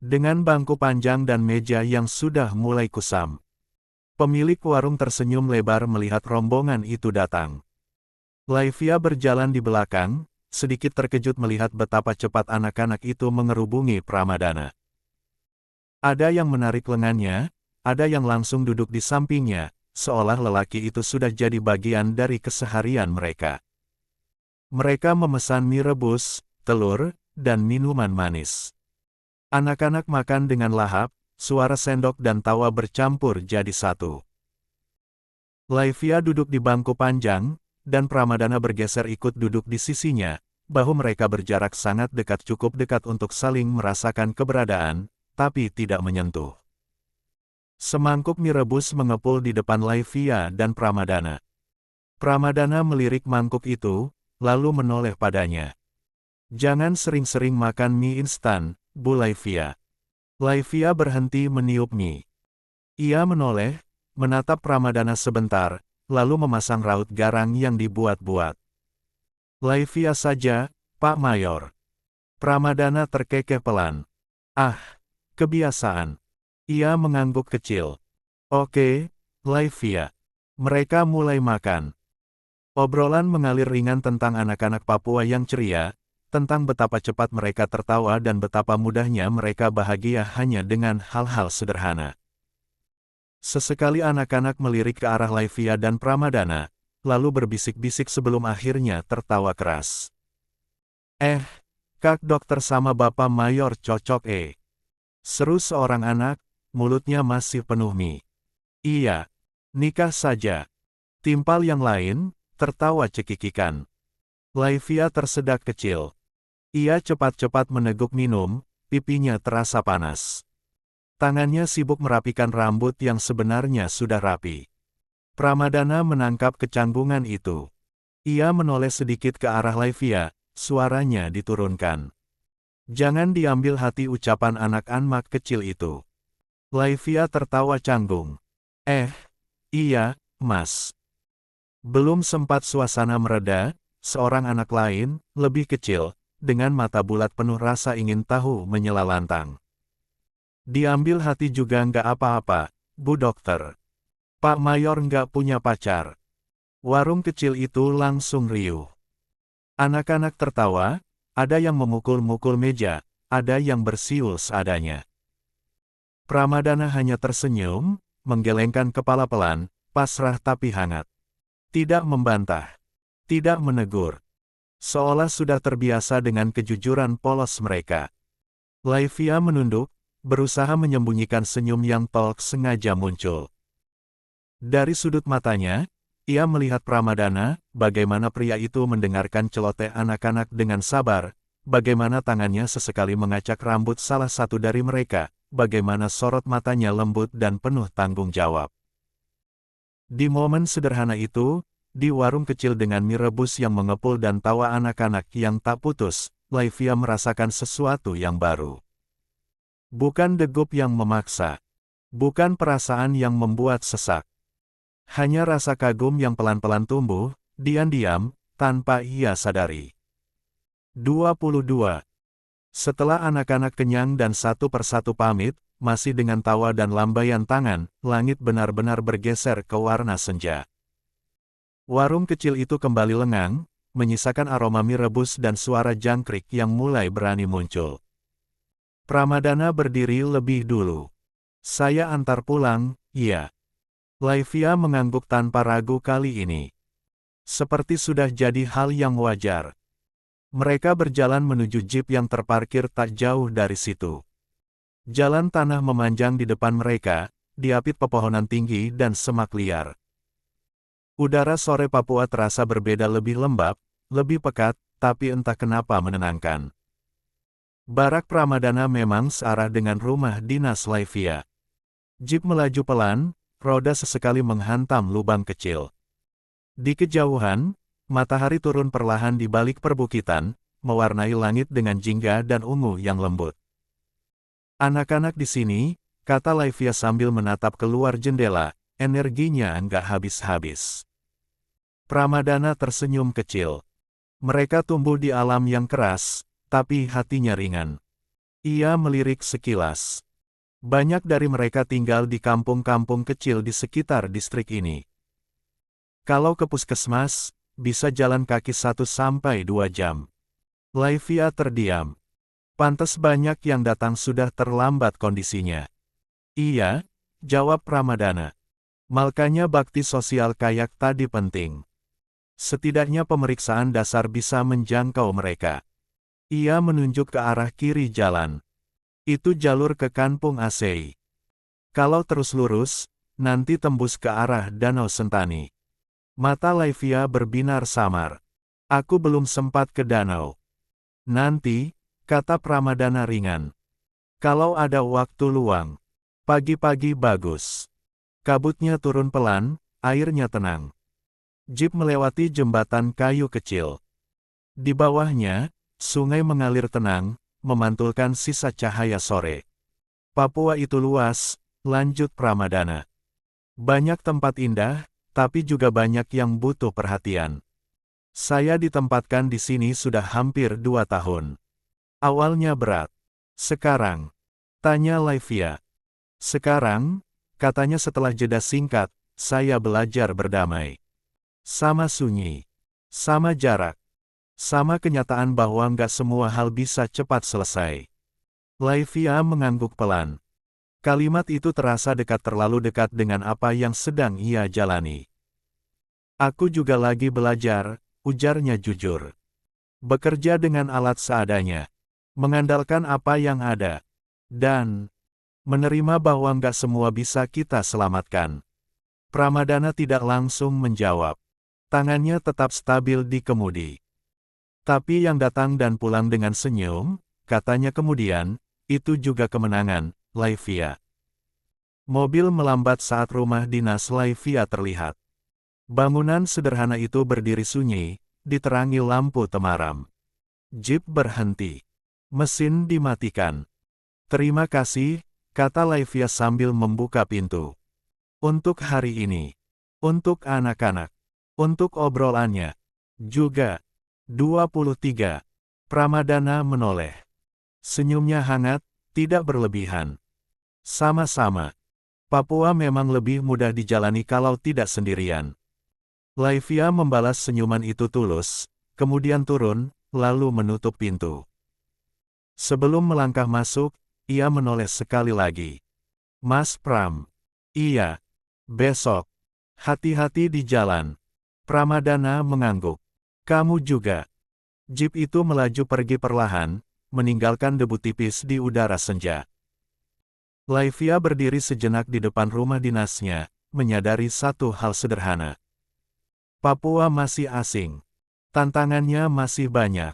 Dengan bangku panjang dan meja yang sudah mulai kusam. Pemilik warung tersenyum lebar melihat rombongan itu datang. Laivia berjalan di belakang, sedikit terkejut melihat betapa cepat anak-anak itu mengerubungi Pramadana. Ada yang menarik lengannya, ada yang langsung duduk di sampingnya, seolah lelaki itu sudah jadi bagian dari keseharian mereka. Mereka memesan mie rebus, telur, dan minuman manis. Anak-anak makan dengan lahap, suara sendok dan tawa bercampur jadi satu. Laivia duduk di bangku panjang, dan Pramadana bergeser ikut duduk di sisinya, bahu mereka berjarak sangat dekat, cukup dekat untuk saling merasakan keberadaan, tapi tidak menyentuh. Semangkuk mie rebus mengepul di depan Laivia dan Pramadana. Pramadana melirik mangkuk itu, lalu menoleh padanya. "Jangan sering-sering makan mie instan, Bu Laivia." Laivia berhenti meniup mie. Ia menoleh, menatap Pramadana sebentar, lalu memasang raut garang yang dibuat-buat. "Laivia saja, Pak Mayor." Pramadana terkekeh pelan. Kebiasaan." Ia mengangguk kecil. "Oke, Laivia." Mereka mulai makan. Obrolan mengalir ringan tentang anak-anak Papua yang ceria, tentang betapa cepat mereka tertawa dan betapa mudahnya mereka bahagia hanya dengan hal-hal sederhana. Sesekali anak-anak melirik ke arah Laivia dan Pramadana, lalu berbisik-bisik sebelum akhirnya tertawa keras. Kak Dokter sama Bapak Mayor cocok seru seorang anak, mulutnya masih penuh mie. "Iya, nikah saja." Timpal yang lain, tertawa cekikikan. Laivia tersedak kecil. Ia cepat-cepat meneguk minum, pipinya terasa panas. Tangannya sibuk merapikan rambut yang sebenarnya sudah rapi. Pramadana menangkap kecanggungan itu. Ia menoleh sedikit ke arah Laivia, suaranya diturunkan. "Jangan diambil hati ucapan anak-anak kecil itu." Laivia tertawa canggung. Iya, Mas." Belum sempat suasana mereda, seorang anak lain, lebih kecil, dengan mata bulat penuh rasa ingin tahu menyela lantang. Diambil hati juga nggak apa-apa, Bu Dokter. Pak Mayor nggak punya pacar. Warung kecil itu langsung riuh. Anak-anak tertawa, ada yang memukul-mukul meja, ada yang bersiul seadanya. Pramadana hanya tersenyum, menggelengkan kepala pelan, pasrah tapi hangat. Tidak membantah. Tidak menegur. Seolah sudah terbiasa dengan kejujuran polos mereka. Laivia menunduk, berusaha menyembunyikan senyum yang tolak sengaja muncul. Dari sudut matanya, ia melihat Pramadana, bagaimana pria itu mendengarkan celoteh anak-anak dengan sabar, bagaimana tangannya sesekali mengacak rambut salah satu dari mereka, bagaimana sorot matanya lembut dan penuh tanggung jawab. Di momen sederhana itu, di warung kecil dengan mie rebus yang mengepul dan tawa anak-anak yang tak putus, Laivia merasakan sesuatu yang baru. Bukan degup yang memaksa. Bukan perasaan yang membuat sesak. Hanya rasa kagum yang pelan-pelan tumbuh, diam-diam, tanpa ia sadari. 22. Setelah anak-anak kenyang dan satu persatu pamit, masih dengan tawa dan lambaian tangan, langit benar-benar bergeser ke warna senja. Warung kecil itu kembali lengang, menyisakan aroma mie rebus dan suara jangkrik yang mulai berani muncul. Pramadana berdiri lebih dulu. Saya antar pulang, iya. Laivia mengangguk tanpa ragu kali ini. Seperti sudah jadi hal yang wajar. Mereka berjalan menuju jeep yang terparkir tak jauh dari situ. Jalan tanah memanjang di depan mereka, diapit pepohonan tinggi dan semak liar. Udara sore Papua terasa berbeda, lebih lembab, lebih pekat, tapi entah kenapa menenangkan. Barak Pramadana memang searah dengan rumah dinas Laivia. Jeep melaju pelan, roda sesekali menghantam lubang kecil. Di kejauhan, matahari turun perlahan di balik perbukitan, mewarnai langit dengan jingga dan ungu yang lembut. Anak-anak di sini, kata Laivia sambil menatap keluar jendela, energinya enggak habis-habis. Pramadana tersenyum kecil. Mereka tumbuh di alam yang keras, tapi hatinya ringan. Ia melirik sekilas. Banyak dari mereka tinggal di kampung-kampung kecil di sekitar distrik ini. Kalau ke puskesmas, bisa jalan kaki 1-2 jam. Laivia terdiam. Pantes banyak yang datang sudah terlambat kondisinya. Iya, jawab Pramadana. Makanya bakti sosial kayak tadi penting. Setidaknya pemeriksaan dasar bisa menjangkau mereka. Ia menunjuk ke arah kiri jalan. Itu jalur ke Kampung Asei. Kalau terus lurus, nanti tembus ke arah Danau Sentani. Mata Laivia berbinar samar. Aku belum sempat ke danau. Nanti, kata Pramadana ringan. Kalau ada waktu luang. Pagi-pagi bagus. Kabutnya turun pelan, airnya tenang. Jeep melewati jembatan kayu kecil. Di bawahnya, sungai mengalir tenang, memantulkan sisa cahaya sore. Papua itu luas, lanjut Pramadana. Banyak tempat indah, tapi juga banyak yang butuh perhatian. Saya ditempatkan di sini sudah hampir 2 tahun. Awalnya berat. Sekarang? Tanya Laivia. Sekarang, katanya setelah jeda singkat, saya belajar berdamai. Sama sunyi. Sama jarak. Sama kenyataan bahwa nggak semua hal bisa cepat selesai. Laivia mengangguk pelan. Kalimat itu terasa dekat, terlalu dekat dengan apa yang sedang ia jalani. Aku juga lagi belajar, ujarnya jujur. Bekerja dengan alat seadanya. Mengandalkan apa yang ada. Dan menerima bahwa nggak semua bisa kita selamatkan. Pramadana tidak langsung menjawab. Tangannya tetap stabil di kemudi. Tapi yang datang dan pulang dengan senyum, katanya kemudian, itu juga kemenangan, Laivia. Mobil melambat saat rumah dinas Laivia terlihat. Bangunan sederhana itu berdiri sunyi, diterangi lampu temaram. Jeep berhenti. Mesin dimatikan. Terima kasih, kata Laivia sambil membuka pintu. Untuk hari ini. Untuk anak-anak. Untuk obrolannya. Juga. 23. Pramadana menoleh. Senyumnya hangat, tidak berlebihan. Sama-sama. Papua memang lebih mudah dijalani kalau tidak sendirian. Laivia membalas senyuman itu tulus, kemudian turun, lalu menutup pintu. Sebelum melangkah masuk, ia menoleh sekali lagi. Mas Pram. Iya. Besok. Hati-hati di jalan. Pramadana mengangguk. Kamu juga. Jeep itu melaju pergi perlahan, meninggalkan debu tipis di udara senja. Laivia berdiri sejenak di depan rumah dinasnya, menyadari satu hal sederhana. Papua masih asing. Tantangannya masih banyak.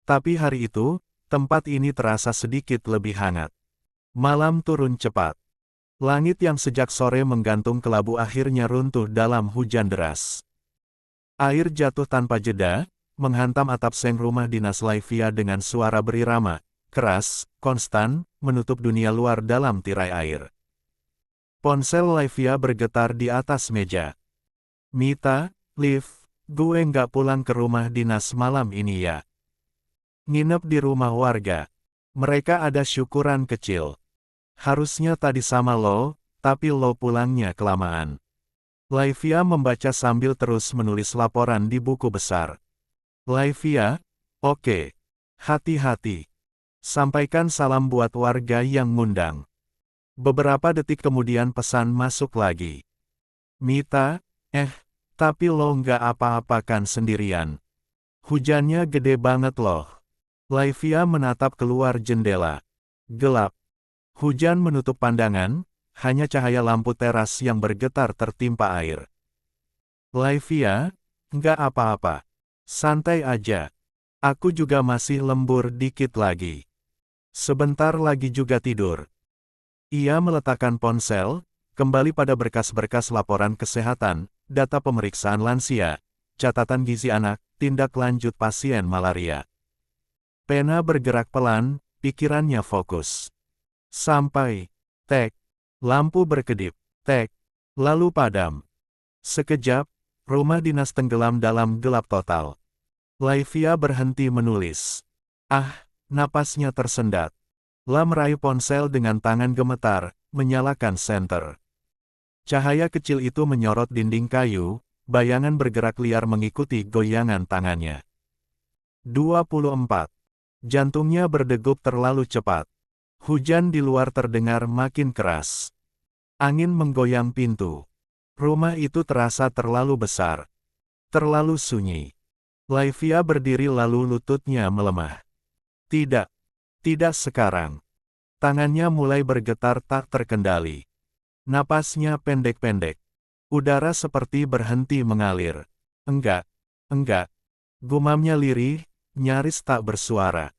Tapi hari itu, tempat ini terasa sedikit lebih hangat. Malam turun cepat. Langit yang sejak sore menggantung kelabu akhirnya runtuh dalam hujan deras. Air jatuh tanpa jeda, menghantam atap seng rumah dinas Laivia dengan suara berirama, keras, konstan, menutup dunia luar dalam tirai air. Ponsel Laivia bergetar di atas meja. Mita, Liv, gue nggak pulang ke rumah dinas malam ini ya. Nginep di rumah warga. Mereka ada syukuran kecil. Harusnya tadi sama lo, tapi lo pulangnya kelamaan. Laivia membaca sambil terus menulis laporan di buku besar. Laivia, oke. Hati-hati. Sampaikan salam buat warga yang ngundang. Beberapa detik kemudian pesan masuk lagi. Mita, tapi lo nggak apa-apakan sendirian. Hujannya gede banget loh. Laivia menatap keluar jendela. Gelap. Hujan menutup pandangan, hanya cahaya lampu teras yang bergetar tertimpa air. Laivia, nggak apa-apa. Santai aja. Aku juga masih lembur dikit lagi. Sebentar lagi juga tidur. Ia meletakkan ponsel, kembali pada berkas-berkas laporan kesehatan, data pemeriksaan lansia, catatan gizi anak, tindak lanjut pasien malaria. Pena bergerak pelan, pikirannya fokus. Sampai, tek, lampu berkedip, tek, lalu padam. Sekejap, rumah dinas tenggelam dalam gelap total. Laivia berhenti menulis. Napasnya tersendat. La meraih ponsel dengan tangan gemetar, menyalakan senter. Cahaya kecil itu menyorot dinding kayu, bayangan bergerak liar mengikuti goyangan tangannya. 24. Jantungnya berdegup terlalu cepat. Hujan di luar terdengar makin keras. Angin menggoyang pintu. Rumah itu terasa terlalu besar. Terlalu sunyi. Laivia berdiri lalu lututnya melemah. Tidak. Tidak sekarang. Tangannya mulai bergetar tak terkendali. Napasnya pendek-pendek. Udara seperti berhenti mengalir. Enggak. Gumamnya lirih, nyaris tak bersuara.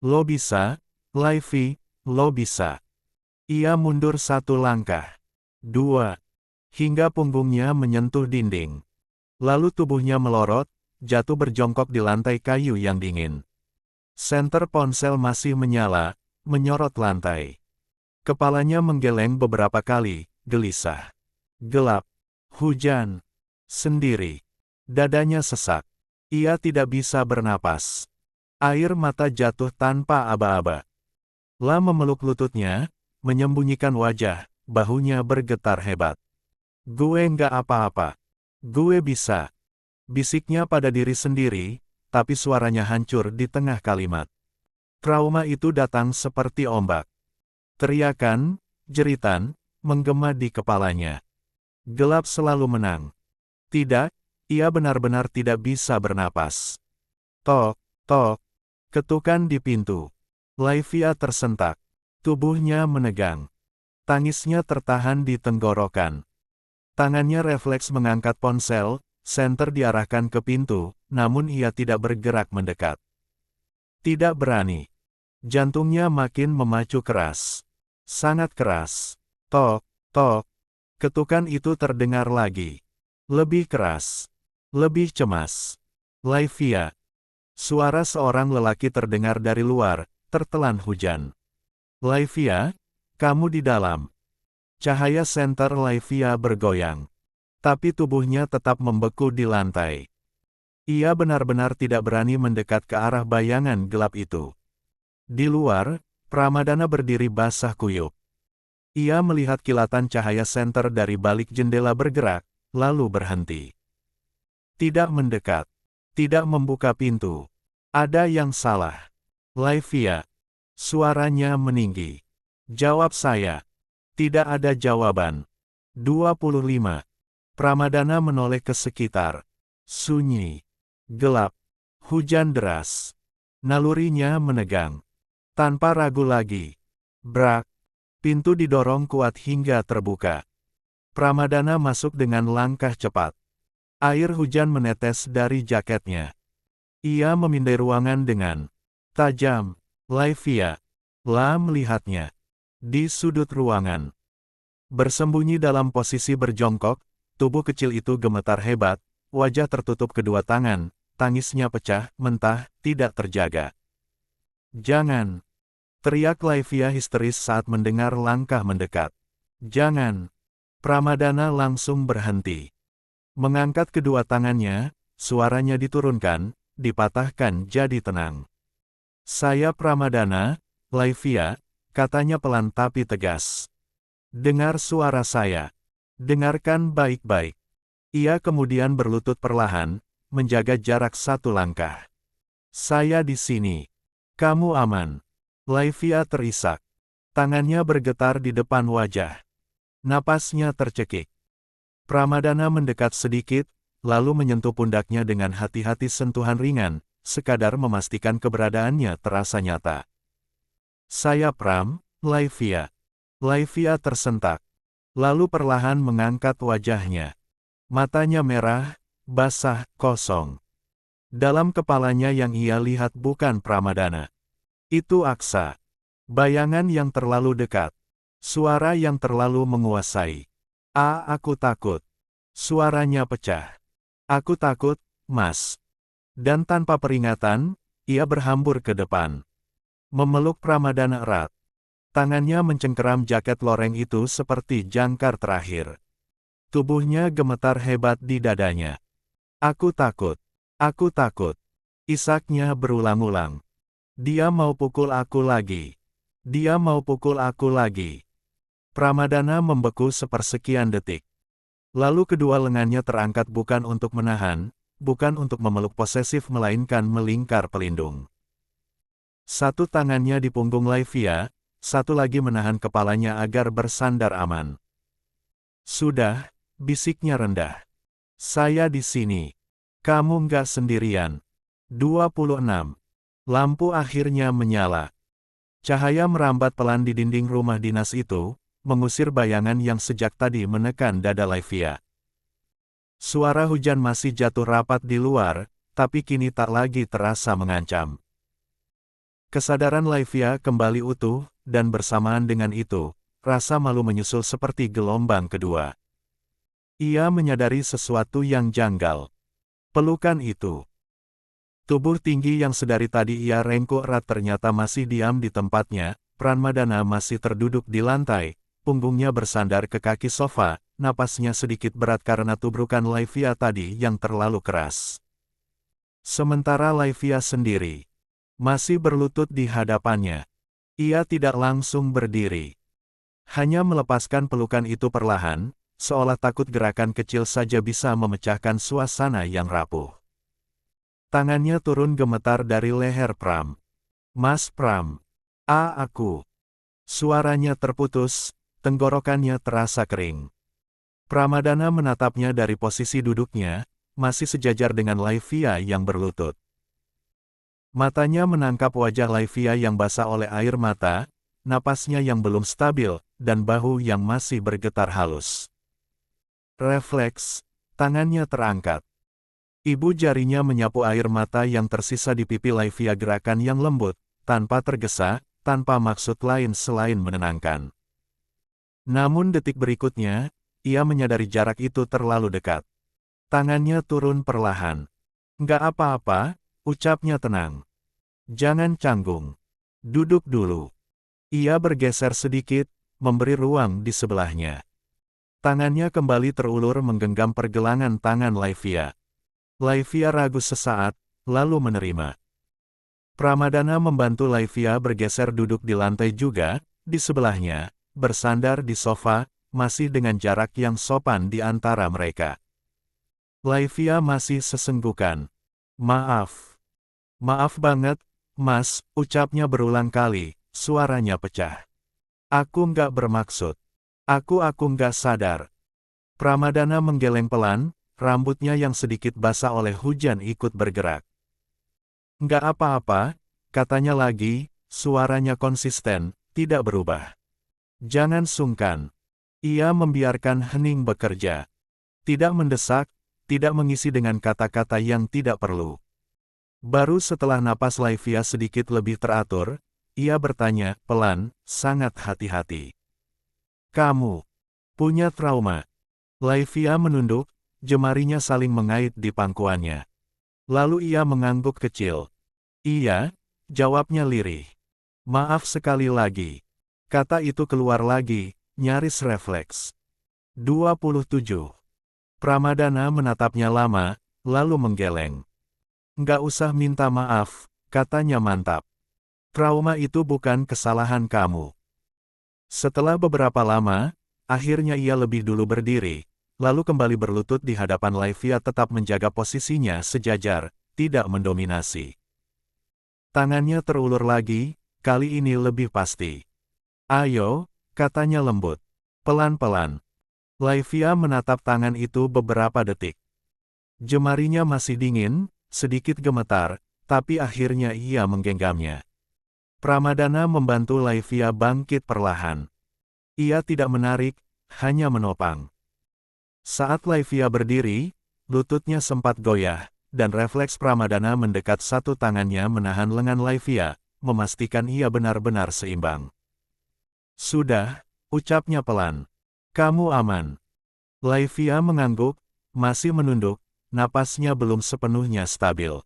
Lo bisa, Laivi, lo bisa. Ia mundur satu langkah. 2. Hingga punggungnya menyentuh dinding. Lalu tubuhnya melorot, jatuh berjongkok di lantai kayu yang dingin. Senter ponsel masih menyala, menyorot lantai. Kepalanya menggeleng beberapa kali, gelisah. Gelap. Hujan. Sendiri. Dadanya sesak. Ia tidak bisa bernapas. Air mata jatuh tanpa aba-aba. La memeluk lututnya, menyembunyikan wajah, bahunya bergetar hebat. Gue nggak apa-apa. Gue bisa. Bisiknya pada diri sendiri, tapi suaranya hancur di tengah kalimat. Trauma itu datang seperti ombak. Teriakan, jeritan, menggema di kepalanya. Gelap selalu menang. Tidak, ia benar-benar tidak bisa bernapas. Tok, tok. Ketukan di pintu. Laivia tersentak. Tubuhnya menegang. Tangisnya tertahan di tenggorokan. Tangannya refleks mengangkat ponsel, senter diarahkan ke pintu, namun ia tidak bergerak mendekat. Tidak berani. Jantungnya makin memacu keras. Sangat keras. Tok, tok. Ketukan itu terdengar lagi. Lebih keras. Lebih cemas. Laivia. Suara seorang lelaki terdengar dari luar, tertelan hujan. Laivia, kamu di dalam. Cahaya senter Laivia bergoyang. Tapi tubuhnya tetap membeku di lantai. Ia benar-benar tidak berani mendekat ke arah bayangan gelap itu. Di luar, Pramadana berdiri basah kuyup. Ia melihat kilatan cahaya senter dari balik jendela bergerak, lalu berhenti. Tidak mendekat. Tidak membuka pintu. Ada yang salah. Laivia. Suaranya meninggi. Jawab saya. Tidak ada jawaban. 25. Pramadana menoleh ke sekitar. Sunyi. Gelap. Hujan deras. Nalurinya menegang. Tanpa ragu lagi. Brak. Pintu didorong kuat hingga terbuka. Pramadana masuk dengan langkah cepat. Air hujan menetes dari jaketnya. Ia memindai ruangan dengan tajam. Laivia. Melihatnya. Di sudut ruangan. Bersembunyi dalam posisi berjongkok, tubuh kecil itu gemetar hebat, wajah tertutup kedua tangan, tangisnya pecah, mentah, tidak terjaga. Jangan! Teriak Laivia histeris saat mendengar langkah mendekat. Jangan! Pramadana langsung berhenti. Mengangkat kedua tangannya, suaranya diturunkan, dipatahkan jadi tenang. Saya Pramadana, Laivia, katanya pelan tapi tegas. Dengar suara saya. Dengarkan baik-baik. Ia kemudian berlutut perlahan, menjaga jarak 1 langkah. Saya di sini. Kamu aman. Laivia terisak. Tangannya bergetar di depan wajah. Napasnya tercekik. Pramadana mendekat sedikit, lalu menyentuh pundaknya dengan hati-hati sentuhan ringan, sekadar memastikan keberadaannya terasa nyata. Saya Pram, Laivia. Laivia tersentak. Lalu perlahan mengangkat wajahnya. Matanya merah, basah, kosong. Dalam kepalanya yang ia lihat bukan Pramadana. Itu Aksa. Bayangan yang terlalu dekat. Suara yang terlalu menguasai. Aku takut. Suaranya pecah. Aku takut, Mas. Dan tanpa peringatan, ia berhambur ke depan. Memeluk Pramadana erat. Tangannya mencengkeram jaket loreng itu seperti jangkar terakhir. Tubuhnya gemetar hebat di dadanya. Aku takut. Aku takut. Isaknya berulang-ulang. Dia mau pukul aku lagi. Dia mau pukul aku lagi. Pramadana membeku sepersekian detik. Lalu kedua lengannya terangkat bukan untuk menahan, bukan untuk memeluk posesif melainkan melingkar pelindung. Satu tangannya di punggung Laivia, satu lagi menahan kepalanya agar bersandar aman. Sudah, bisiknya rendah. Saya di sini. Kamu nggak sendirian. 26. Lampu akhirnya menyala. Cahaya merambat pelan di dinding rumah dinas itu, mengusir bayangan yang sejak tadi menekan dada Laivia. Suara hujan masih jatuh rapat di luar, tapi kini tak lagi terasa mengancam. Kesadaran Laivia kembali utuh, dan bersamaan dengan itu, rasa malu menyusul seperti gelombang kedua. Ia menyadari sesuatu yang janggal. Pelukan itu. Tubuh tinggi yang sedari tadi ia rengkuh erat ternyata masih diam di tempatnya, Pramadana masih terduduk di lantai, punggungnya bersandar ke kaki sofa, napasnya sedikit berat karena tubrukan Laivia tadi yang terlalu keras. Sementara Laivia sendiri masih berlutut di hadapannya. Ia tidak langsung berdiri. Hanya melepaskan pelukan itu perlahan, seolah takut gerakan kecil saja bisa memecahkan suasana yang rapuh. Tangannya turun gemetar dari leher Pram. Mas Pram. Aku. Suaranya terputus, tenggorokannya terasa kering. Pramadana menatapnya dari posisi duduknya, masih sejajar dengan Laivia yang berlutut. Matanya menangkap wajah Laivia yang basah oleh air mata, napasnya yang belum stabil, dan bahu yang masih bergetar halus. Refleks, tangannya terangkat. Ibu jarinya menyapu air mata yang tersisa di pipi Laivia, gerakan yang lembut, tanpa tergesa, tanpa maksud lain selain menenangkan. Namun detik berikutnya, ia menyadari jarak itu terlalu dekat. Tangannya turun perlahan. Nggak apa-apa, ucapnya tenang. Jangan canggung. Duduk dulu. Ia bergeser sedikit, memberi ruang di sebelahnya. Tangannya kembali terulur menggenggam pergelangan tangan Laivia. Laivia ragu sesaat, lalu menerima. Pramadana membantu Laivia bergeser duduk di lantai juga, di sebelahnya, bersandar di sofa, masih dengan jarak yang sopan di antara mereka. Laivia masih sesenggukan. Maaf. Maaf banget, Mas, ucapnya berulang kali, suaranya pecah. Aku nggak bermaksud. Aku nggak sadar. Pramadana menggeleng pelan, rambutnya yang sedikit basah oleh hujan ikut bergerak. Nggak apa-apa, katanya lagi, suaranya konsisten, tidak berubah. Jangan sungkan. Ia membiarkan hening bekerja. Tidak mendesak, tidak mengisi dengan kata-kata yang tidak perlu. Baru setelah napas Laivia sedikit lebih teratur, ia bertanya, pelan, sangat hati-hati. Kamu punya trauma. Laivia menunduk, jemarinya saling mengait di pangkuannya. Lalu ia mengangguk kecil. Iya, jawabnya lirih. Maaf sekali lagi. Kata itu keluar lagi, nyaris refleks. 27. Pramadana menatapnya lama, lalu menggeleng. Nggak usah minta maaf, katanya mantap. Trauma itu bukan kesalahan kamu. Setelah beberapa lama, akhirnya ia lebih dulu berdiri, lalu kembali berlutut di hadapan Laivia tetap menjaga posisinya sejajar, tidak mendominasi. Tangannya terulur lagi, kali ini lebih pasti. Ayo, katanya lembut. Pelan-pelan. Laivia menatap tangan itu beberapa detik. Jemarinya masih dingin, sedikit gemetar, tapi akhirnya ia menggenggamnya. Pramadana membantu Laivia bangkit perlahan. Ia tidak menarik, hanya menopang. Saat Laivia berdiri, lututnya sempat goyah, dan refleks Pramadana mendekat satu tangannya menahan lengan Laivia, memastikan ia benar-benar seimbang. Sudah, ucapnya pelan. Kamu aman. Laivia mengangguk, masih menunduk, napasnya belum sepenuhnya stabil.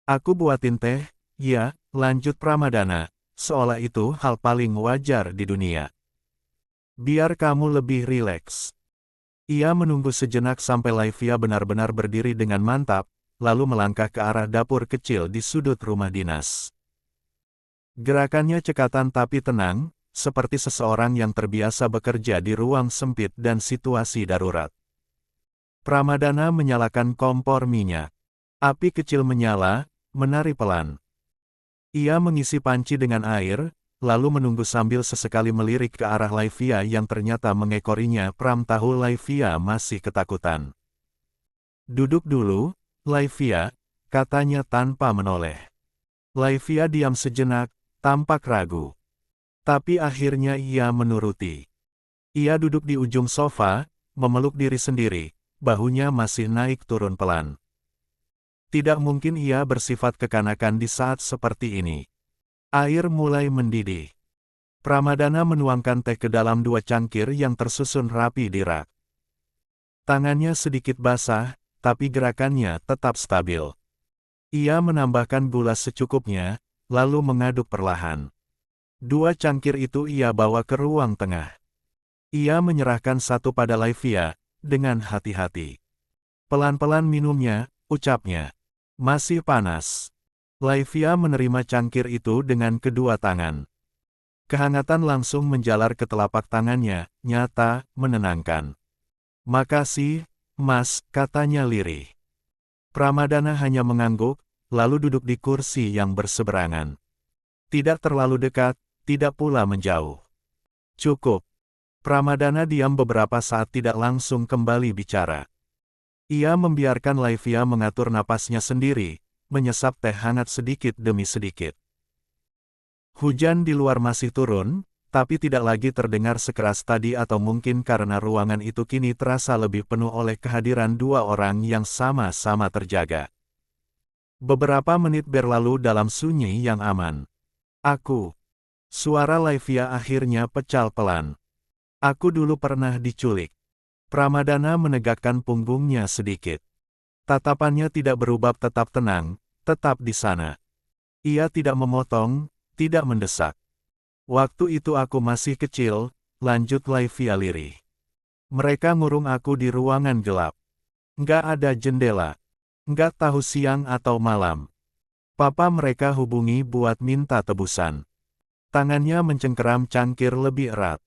Aku buatin teh, ya, lanjut Pramadana, seolah itu hal paling wajar di dunia. Biar kamu lebih rileks. Ia menunggu sejenak sampai Laivia benar-benar berdiri dengan mantap, lalu melangkah ke arah dapur kecil di sudut rumah dinas. Gerakannya cekatan tapi tenang, seperti seseorang yang terbiasa bekerja di ruang sempit dan situasi darurat. Pramadana menyalakan kompor minyak. Api kecil menyala, menari pelan. Ia mengisi panci dengan air, lalu menunggu sambil sesekali melirik ke arah Laivia yang ternyata mengekorinya. Pram tahu Laivia masih ketakutan. Duduk dulu, Laivia, katanya tanpa menoleh. Laivia diam sejenak, tampak ragu. Tapi akhirnya ia menuruti. Ia duduk di ujung sofa, memeluk diri sendiri, bahunya masih naik turun pelan. Tidak mungkin ia bersifat kekanakan di saat seperti ini. Air mulai mendidih. Pramadana menuangkan teh ke dalam 2 cangkir yang tersusun rapi di rak. Tangannya sedikit basah, tapi gerakannya tetap stabil. Ia menambahkan gula secukupnya, lalu mengaduk perlahan. 2 cangkir itu ia bawa ke ruang tengah. Ia menyerahkan satu pada Laivia, dengan hati-hati. Pelan-pelan minumnya, ucapnya. Masih panas. Laivia menerima cangkir itu dengan kedua tangan. Kehangatan langsung menjalar ke telapak tangannya, nyata, menenangkan. Makasih, Mas, katanya lirih. Pramadana hanya mengangguk, lalu duduk di kursi yang berseberangan. Tidak terlalu dekat, tidak pula menjauh. Cukup. Pramadana diam beberapa saat tidak langsung kembali bicara. Ia membiarkan Laivia mengatur napasnya sendiri, menyesap teh hangat sedikit demi sedikit. Hujan di luar masih turun, tapi tidak lagi terdengar sekeras tadi atau mungkin karena ruangan itu kini terasa lebih penuh oleh kehadiran 2 orang yang sama-sama terjaga. Beberapa menit berlalu dalam sunyi yang aman. Aku. Suara Laivia akhirnya pecal pelan. Aku dulu pernah diculik. Pramadana menegakkan punggungnya sedikit. Tatapannya tidak berubah, tetap tenang, tetap di sana. Ia tidak memotong, tidak mendesak. Waktu itu aku masih kecil, lanjut Laivia lirih. Mereka ngurung aku di ruangan gelap. Nggak ada jendela. Nggak tahu siang atau malam. Papa mereka hubungi buat minta tebusan. Tangannya mencengkeram cangkir lebih erat.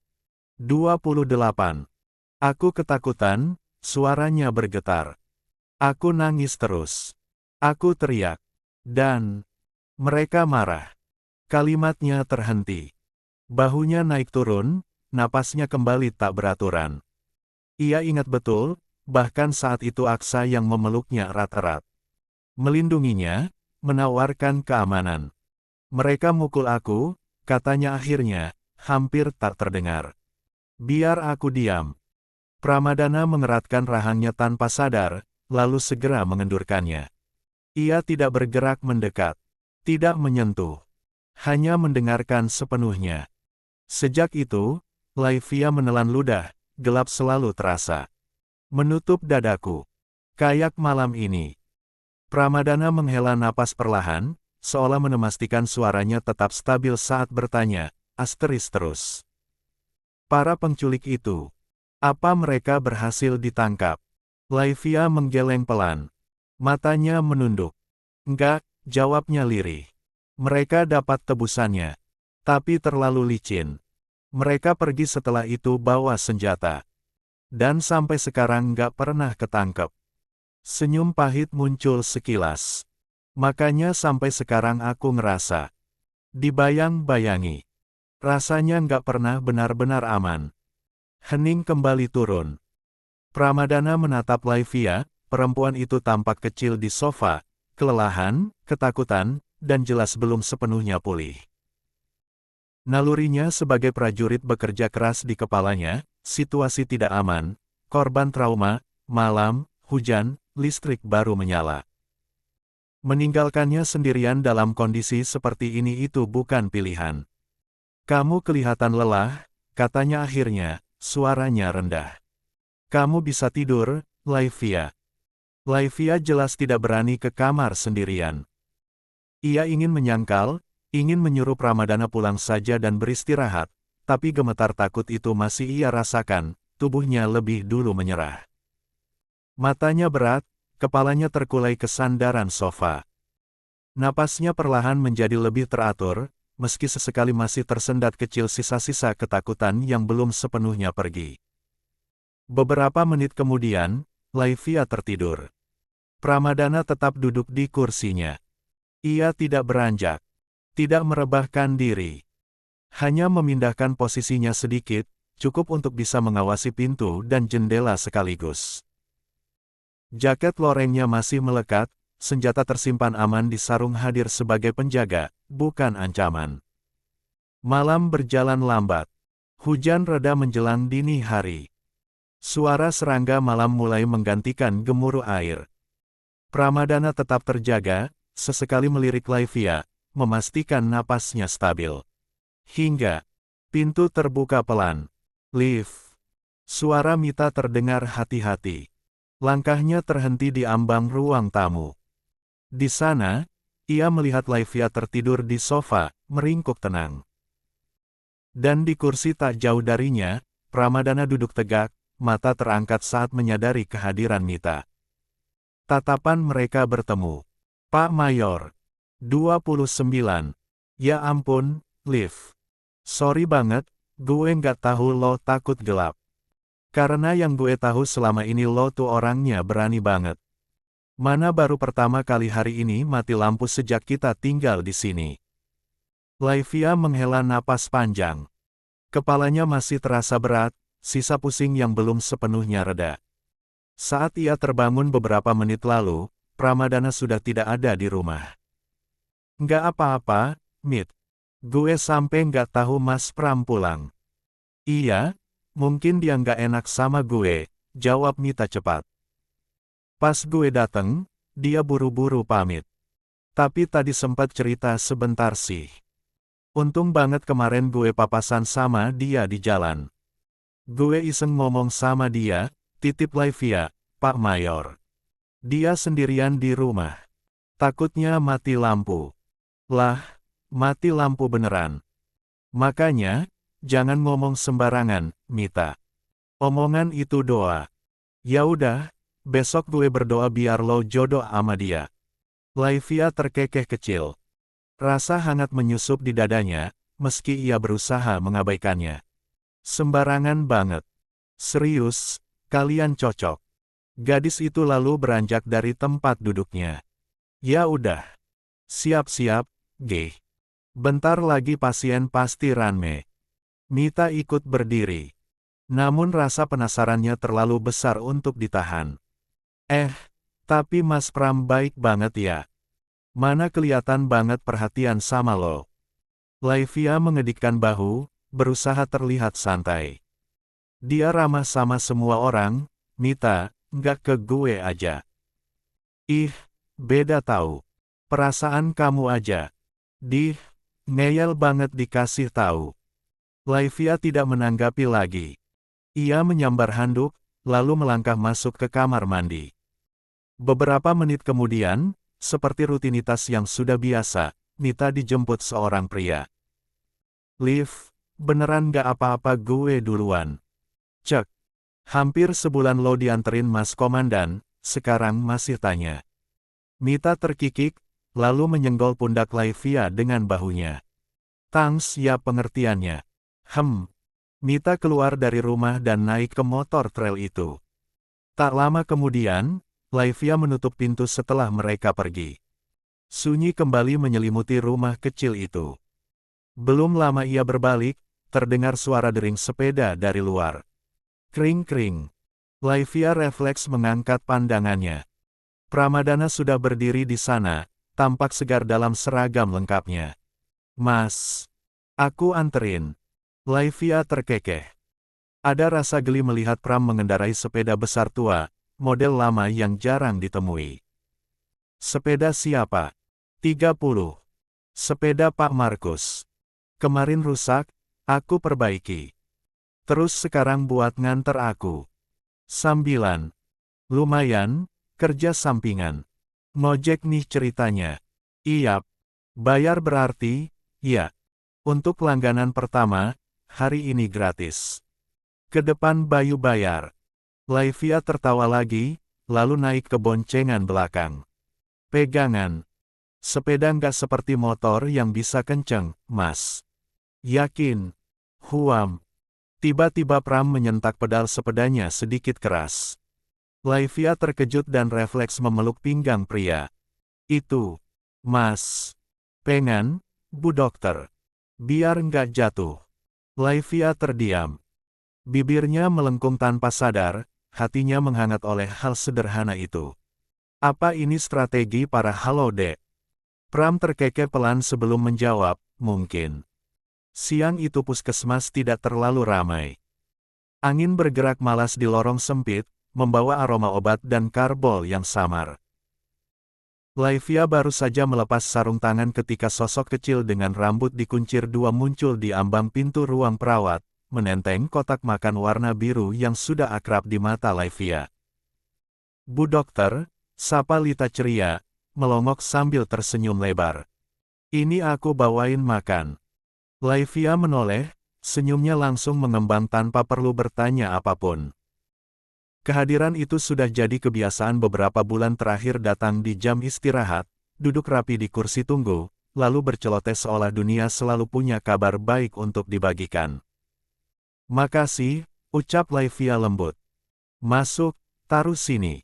28. Aku ketakutan, suaranya bergetar. Aku nangis terus. Aku teriak. Dan mereka marah. Kalimatnya terhenti. Bahunya naik turun, napasnya kembali tak beraturan. Ia ingat betul, bahkan saat itu Aksa yang memeluknya erat-erat. Melindunginya, menawarkan keamanan. Mereka mukul aku, katanya akhirnya, hampir tak terdengar. Biar aku diam. Pramadana mengeratkan rahangnya tanpa sadar, lalu segera mengendurkannya. Ia tidak bergerak mendekat. Tidak menyentuh. Hanya mendengarkan sepenuhnya. Sejak itu, Laivia menelan ludah, gelap selalu terasa. Menutup dadaku. Kayak malam ini. Pramadana menghela napas perlahan, seolah memastikan suaranya tetap stabil saat bertanya, asteris terus. Para penculik itu. Apa mereka berhasil ditangkap? Laivia menggeleng pelan. Matanya menunduk. Enggak, jawabnya lirih. Mereka dapat tebusannya. Tapi terlalu licin. Mereka pergi setelah itu bawa senjata. Dan sampai sekarang nggak pernah ketangkep. Senyum pahit muncul sekilas. Makanya sampai sekarang aku ngerasa. Dibayang-bayangi. Rasanya nggak pernah benar-benar aman. Hening kembali turun. Pramadana menatap Laivia, perempuan itu tampak kecil di sofa, kelelahan, ketakutan, dan jelas belum sepenuhnya pulih. Nalurinya sebagai prajurit bekerja keras di kepalanya, situasi tidak aman, korban trauma, malam, hujan, listrik baru menyala. Meninggalkannya sendirian dalam kondisi seperti ini itu bukan pilihan. Kamu kelihatan lelah, katanya akhirnya, suaranya rendah. Kamu bisa tidur, Laivia. Laivia jelas tidak berani ke kamar sendirian. Ia ingin menyangkal, ingin menyuruh Pramadana pulang saja dan beristirahat, tapi gemetar takut itu masih ia rasakan, tubuhnya lebih dulu menyerah. Matanya berat, kepalanya terkulai ke sandaran sofa. Napasnya perlahan menjadi lebih teratur, meski sesekali masih tersendat kecil sisa-sisa ketakutan yang belum sepenuhnya pergi. Beberapa menit kemudian, Laivia tertidur. Pramadana tetap duduk di kursinya. Ia tidak beranjak, tidak merebahkan diri. Hanya memindahkan posisinya sedikit, cukup untuk bisa mengawasi pintu dan jendela sekaligus. Jaket lorengnya masih melekat, senjata tersimpan aman di sarung hadir sebagai penjaga, bukan ancaman. Malam berjalan lambat. Hujan reda menjelang dini hari. Suara serangga malam mulai menggantikan gemuruh air. Pramadana tetap terjaga, sesekali melirik Laivia, memastikan napasnya stabil. Hingga pintu terbuka pelan. Lift. Suara Mita terdengar hati-hati. Langkahnya terhenti di ambang ruang tamu. Di sana, ia melihat Laivia tertidur di sofa, meringkuk tenang. Dan di kursi tak jauh darinya, Pramadana duduk tegak, mata terangkat saat menyadari kehadiran Mita. Tatapan mereka bertemu. Pak Mayor. 29. Ya ampun, Liv. Sorry banget, gue nggak tahu lo takut gelap. Karena yang gue tahu selama ini lo tuh orangnya berani banget. Mana baru pertama kali hari ini mati lampu sejak kita tinggal di sini. Laivia menghela napas panjang. Kepalanya masih terasa berat, sisa pusing yang belum sepenuhnya reda. Saat ia terbangun beberapa menit lalu, Pramadana sudah tidak ada di rumah. Nggak apa-apa, Mit. Gue sampai nggak tahu Mas Pram pulang. Iya, mungkin dia nggak enak sama gue, jawab Mita cepat. Pas gue dateng, dia buru-buru pamit. Tapi tadi sempat cerita sebentar sih. Untung banget kemarin gue papasan sama dia di jalan. Gue iseng ngomong sama dia, titip Laivia, Pak Mayor. Dia sendirian di rumah. Takutnya mati lampu. Lah, mati lampu beneran. Makanya, jangan ngomong sembarangan, Mita. Omongan itu doa. Ya udah, besok gue berdoa biar lo jodoh sama dia. Laivia terkekeh kecil. Rasa hangat menyusup di dadanya, meski ia berusaha mengabaikannya. Sembarangan banget. Serius, kalian cocok. Gadis itu lalu beranjak dari tempat duduknya. Ya udah. Siap-siap, Ge. Bentar lagi pasien pasti rame. Mita ikut berdiri. Namun rasa penasarannya terlalu besar untuk ditahan. Tapi Mas Pram baik banget ya. Mana kelihatan banget perhatian sama lo. Laivia mengedikkan bahu, berusaha terlihat santai. Dia ramah sama semua orang, Mita, nggak ke gue aja. Ih, beda tahu. Perasaan kamu aja. Ngeyel banget dikasih tahu. Laivia tidak menanggapi lagi. Ia menyambar handuk, lalu melangkah masuk ke kamar mandi. Beberapa menit kemudian, seperti rutinitas yang sudah biasa, Mita dijemput seorang pria. Liv, beneran gak apa-apa gue duluan. Cek. Hampir sebulan lo dianterin Mas Komandan, sekarang masih tanya. Mita terkikik, lalu menyenggol pundak Laivia dengan bahunya. Thanks ya pengertiannya. Mita keluar dari rumah dan naik ke motor trail itu. Tak lama kemudian, Laivia menutup pintu setelah mereka pergi. Sunyi kembali menyelimuti rumah kecil itu. Belum lama ia berbalik, terdengar suara dering sepeda dari luar. Kring-kring. Laivia refleks mengangkat pandangannya. Pramadana sudah berdiri di sana, tampak segar dalam seragam lengkapnya. Mas, aku anterin. Laivia terkekeh. Ada rasa geli melihat Pram mengendarai sepeda besar tua, model lama yang jarang ditemui. Sepeda siapa? 30. Sepeda Pak Markus. Kemarin rusak, aku perbaiki. Terus sekarang buat nganter aku. Sambilan. Lumayan, kerja sampingan. Ngojek nih ceritanya. Iyap. Bayar berarti, ya. Untuk langganan pertama, hari ini gratis. Ke depan Bayu bayar. Laivia tertawa lagi, lalu naik ke boncengan belakang. Pegangan. Sepeda nggak seperti motor yang bisa kenceng, Mas. Yakin. Huam. Tiba-tiba Pram menyentak pedal sepedanya sedikit keras. Laivia terkejut dan refleks memeluk pinggang pria. Itu. Mas. Pengen, Bu Dokter. Biar nggak jatuh. Laivia terdiam. Bibirnya melengkung tanpa sadar, hatinya menghangat oleh hal sederhana itu. Apa ini strategi para Halode? Pram terkekeh pelan sebelum menjawab, mungkin. Siang itu puskesmas tidak terlalu ramai. Angin bergerak malas di lorong sempit, membawa aroma obat dan karbol yang samar. Laivia baru saja melepas sarung tangan ketika sosok kecil dengan rambut dikuncir dua muncul di ambang pintu ruang perawat, menenteng kotak makan warna biru yang sudah akrab di mata Laivia. Bu Dokter, sapa Lita ceria, melongok sambil tersenyum lebar. Ini aku bawain makan. Laivia menoleh, senyumnya langsung mengembang tanpa perlu bertanya apapun. Kehadiran itu sudah jadi kebiasaan beberapa bulan terakhir datang di jam istirahat, duduk rapi di kursi tunggu, lalu berceloteh seolah dunia selalu punya kabar baik untuk dibagikan. Makasih, ucap Laivia lembut. Masuk, taruh sini.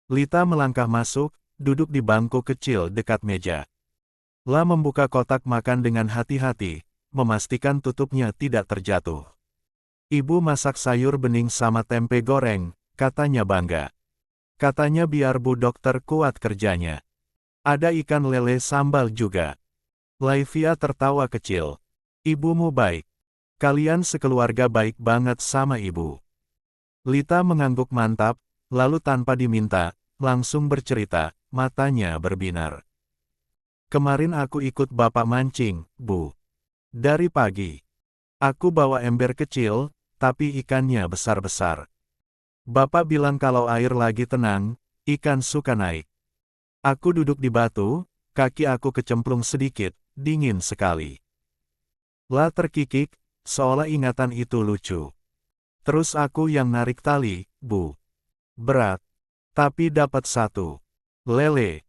Lita melangkah masuk, duduk di bangku kecil dekat meja. La membuka kotak makan dengan hati-hati, memastikan tutupnya tidak terjatuh. Ibu masak sayur bening sama tempe goreng, katanya bangga. Katanya biar Bu Dokter kuat kerjanya. Ada ikan lele sambal juga. Laivia tertawa kecil. Ibumu baik. Kalian sekeluarga baik banget sama ibu. Lita mengangguk mantap, lalu tanpa diminta, langsung bercerita, matanya berbinar. Kemarin aku ikut Bapak mancing, Bu. Dari pagi. Aku bawa ember kecil, tapi ikannya besar-besar. Bapak bilang kalau air lagi tenang, ikan suka naik. Aku duduk di batu, kaki aku kecemplung sedikit, dingin sekali. La terkikik, seolah ingatan itu lucu. Terus aku yang narik tali, Bu. Berat. Tapi dapat satu. Lele.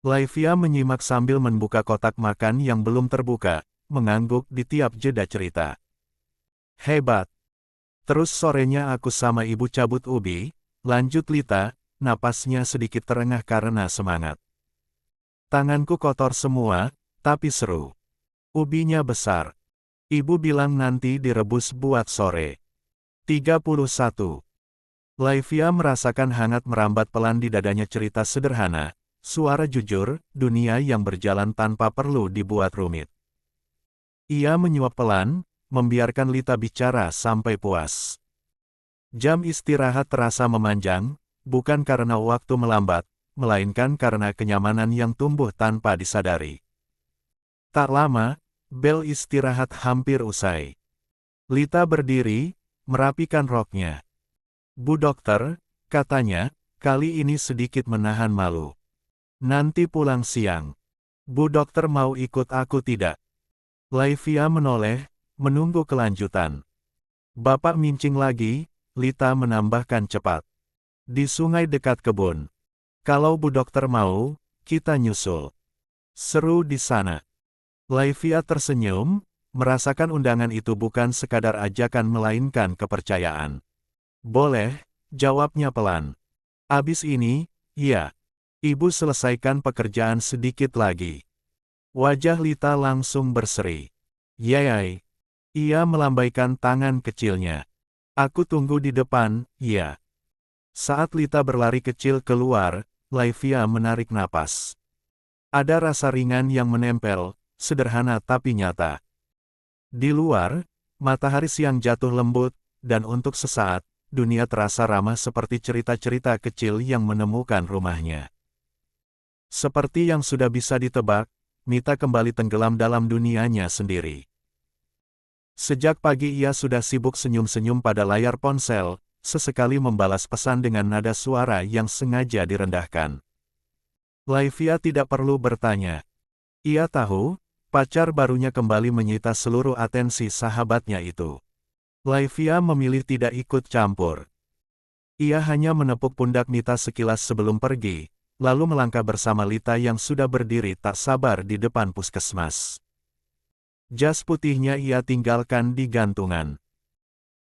Laivia menyimak sambil membuka kotak makan yang belum terbuka, mengangguk di tiap jeda cerita. Hebat. Terus sorenya aku sama ibu cabut ubi, lanjut Lita, napasnya sedikit terengah karena semangat. Tanganku kotor semua, tapi seru. Ubinya besar. Ibu bilang nanti direbus buat sore. 31. Laivia merasakan hangat merambat pelan di dadanya cerita sederhana, suara jujur, dunia yang berjalan tanpa perlu dibuat rumit. Ia menyuap pelan, membiarkan Lita bicara sampai puas. Jam istirahat terasa memanjang, bukan karena waktu melambat, melainkan karena kenyamanan yang tumbuh tanpa disadari. Tak lama, bel istirahat hampir usai. Lita berdiri, merapikan roknya. Bu dokter, katanya, kali ini sedikit menahan malu. Nanti pulang siang. Bu dokter mau ikut aku tidak? Laivia menoleh, menunggu kelanjutan. Bapak mincing lagi, Lita menambahkan cepat. Di sungai dekat kebun. Kalau Bu dokter mau, kita nyusul. Seru di sana. Laivia tersenyum, merasakan undangan itu bukan sekadar ajakan melainkan kepercayaan. Boleh, jawabnya pelan. Abis ini, ya. Ibu selesaikan pekerjaan sedikit lagi. Wajah Lita langsung berseri. Yayai. Ia melambaikan tangan kecilnya. Aku tunggu di depan, ya. Saat Lita berlari kecil keluar, Laivia menarik napas. Ada rasa ringan yang menempel, sederhana tapi nyata. Di luar, matahari siang jatuh lembut, dan untuk sesaat, dunia terasa ramah seperti cerita-cerita kecil yang menemukan rumahnya. Seperti yang sudah bisa ditebak, Mita kembali tenggelam dalam dunianya sendiri. Sejak pagi ia sudah sibuk senyum-senyum pada layar ponsel, sesekali membalas pesan dengan nada suara yang sengaja direndahkan. Laivia tidak perlu bertanya. Ia tahu, pacar barunya kembali menyita seluruh atensi sahabatnya itu. Laivia memilih tidak ikut campur. Ia hanya menepuk pundak Mita sekilas sebelum pergi, lalu melangkah bersama Lita yang sudah berdiri tak sabar di depan puskesmas. Jas putihnya ia tinggalkan di gantungan.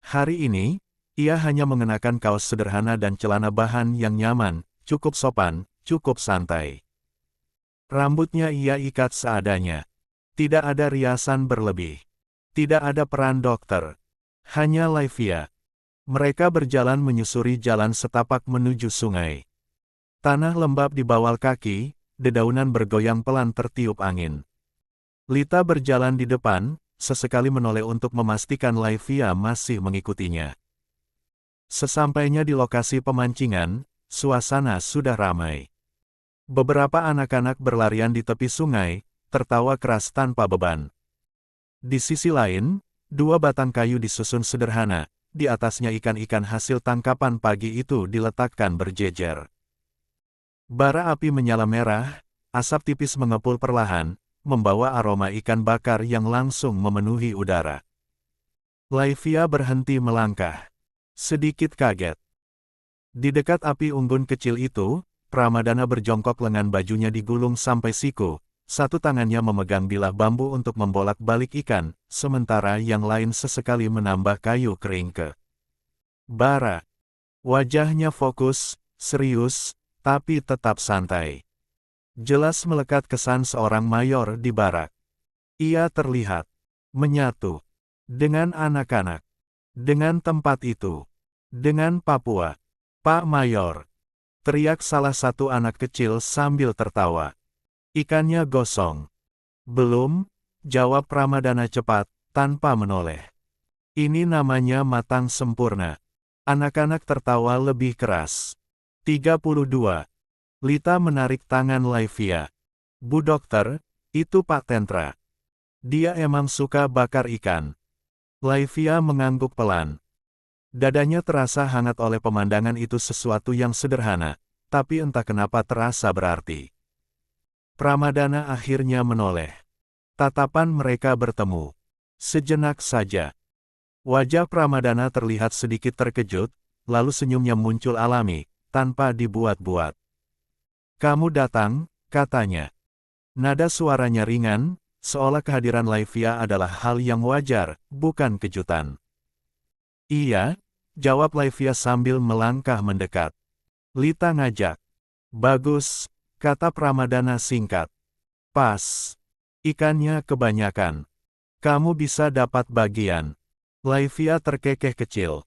Hari ini, ia hanya mengenakan kaos sederhana dan celana bahan yang nyaman, cukup sopan, cukup santai. Rambutnya ia ikat seadanya. Tidak ada riasan berlebih. Tidak ada peran dokter. Hanya Laivia. Mereka berjalan menyusuri jalan setapak menuju sungai. Tanah lembab di bawah kaki, dedaunan bergoyang pelan tertiup angin. Lita berjalan di depan, sesekali menoleh untuk memastikan Laivia masih mengikutinya. Sesampainya di lokasi pemancingan, suasana sudah ramai. Beberapa anak-anak berlarian di tepi sungai, tertawa keras tanpa beban. Di sisi lain, dua batang kayu disusun sederhana, di atasnya ikan-ikan hasil tangkapan pagi itu diletakkan berjejer. Bara api menyala merah, asap tipis mengepul perlahan, membawa aroma ikan bakar yang langsung memenuhi udara. Laivia berhenti melangkah. Sedikit kaget. Di dekat api unggun kecil itu, Pramadana berjongkok lengan bajunya digulung sampai siku, satu tangannya memegang bilah bambu untuk membolak-balik ikan, sementara yang lain sesekali menambah kayu kering ke bara. Wajahnya fokus, serius, tapi tetap santai. Jelas melekat kesan seorang mayor di barak. Ia terlihat menyatu dengan anak-anak, dengan tempat itu, dengan Papua. Pak Mayor, teriak salah satu anak kecil sambil tertawa. Ikannya gosong. Belum, jawab Pramadana cepat, tanpa menoleh. Ini namanya matang sempurna. Anak-anak tertawa lebih keras. 32. Lita menarik tangan Laivia. Bu dokter, itu Pak Tentra. Dia emang suka bakar ikan. Laivia mengangguk pelan. Dadanya terasa hangat oleh pemandangan itu, sesuatu yang sederhana, tapi entah kenapa terasa berarti. Pramadana akhirnya menoleh. Tatapan mereka bertemu. Sejenak saja. Wajah Pramadana terlihat sedikit terkejut, lalu senyumnya muncul alami, tanpa dibuat-buat. "Kamu datang," katanya. Nada suaranya ringan, seolah kehadiran Laivia adalah hal yang wajar, bukan kejutan. "Iya," jawab Laivia sambil melangkah mendekat. "Lita ngajak." "Bagus," kata Pramadana singkat. "Pas. Ikannya kebanyakan. Kamu bisa dapat bagian." Laivia terkekeh kecil.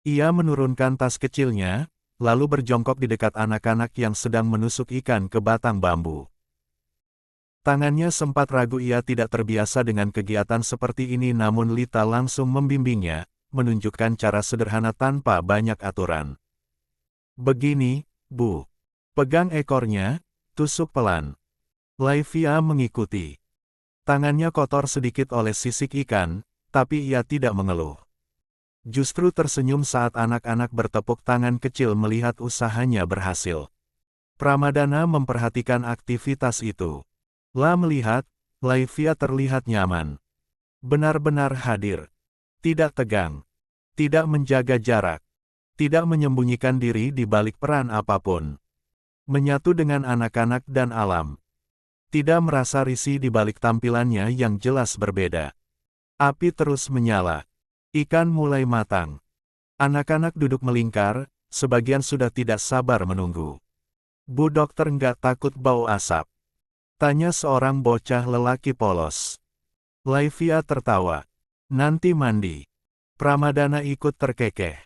Ia menurunkan tas kecilnya, lalu berjongkok di dekat anak-anak yang sedang menusuk ikan ke batang bambu. Tangannya sempat ragu, ia tidak terbiasa dengan kegiatan seperti ini, namun Lita langsung membimbingnya, menunjukkan cara sederhana tanpa banyak aturan. "Begini, Bu. Pegang ekornya, tusuk pelan." Laivia mengikuti. Tangannya kotor sedikit oleh sisik ikan, tapi ia tidak mengeluh. Justru tersenyum saat anak-anak bertepuk tangan kecil melihat usahanya berhasil. Pramadana memperhatikan aktivitas itu. Melihat, Laivia terlihat nyaman. Benar-benar hadir. Tidak tegang. Tidak menjaga jarak. Tidak menyembunyikan diri di balik peran apapun. Menyatu dengan anak-anak dan alam. Tidak merasa risih di balik tampilannya yang jelas berbeda. Api terus menyala. Ikan mulai matang. Anak-anak duduk melingkar, sebagian sudah tidak sabar menunggu. "Bu dokter nggak takut bau asap?" tanya seorang bocah lelaki polos. Laivia tertawa. "Nanti mandi." Pramadana ikut terkekeh.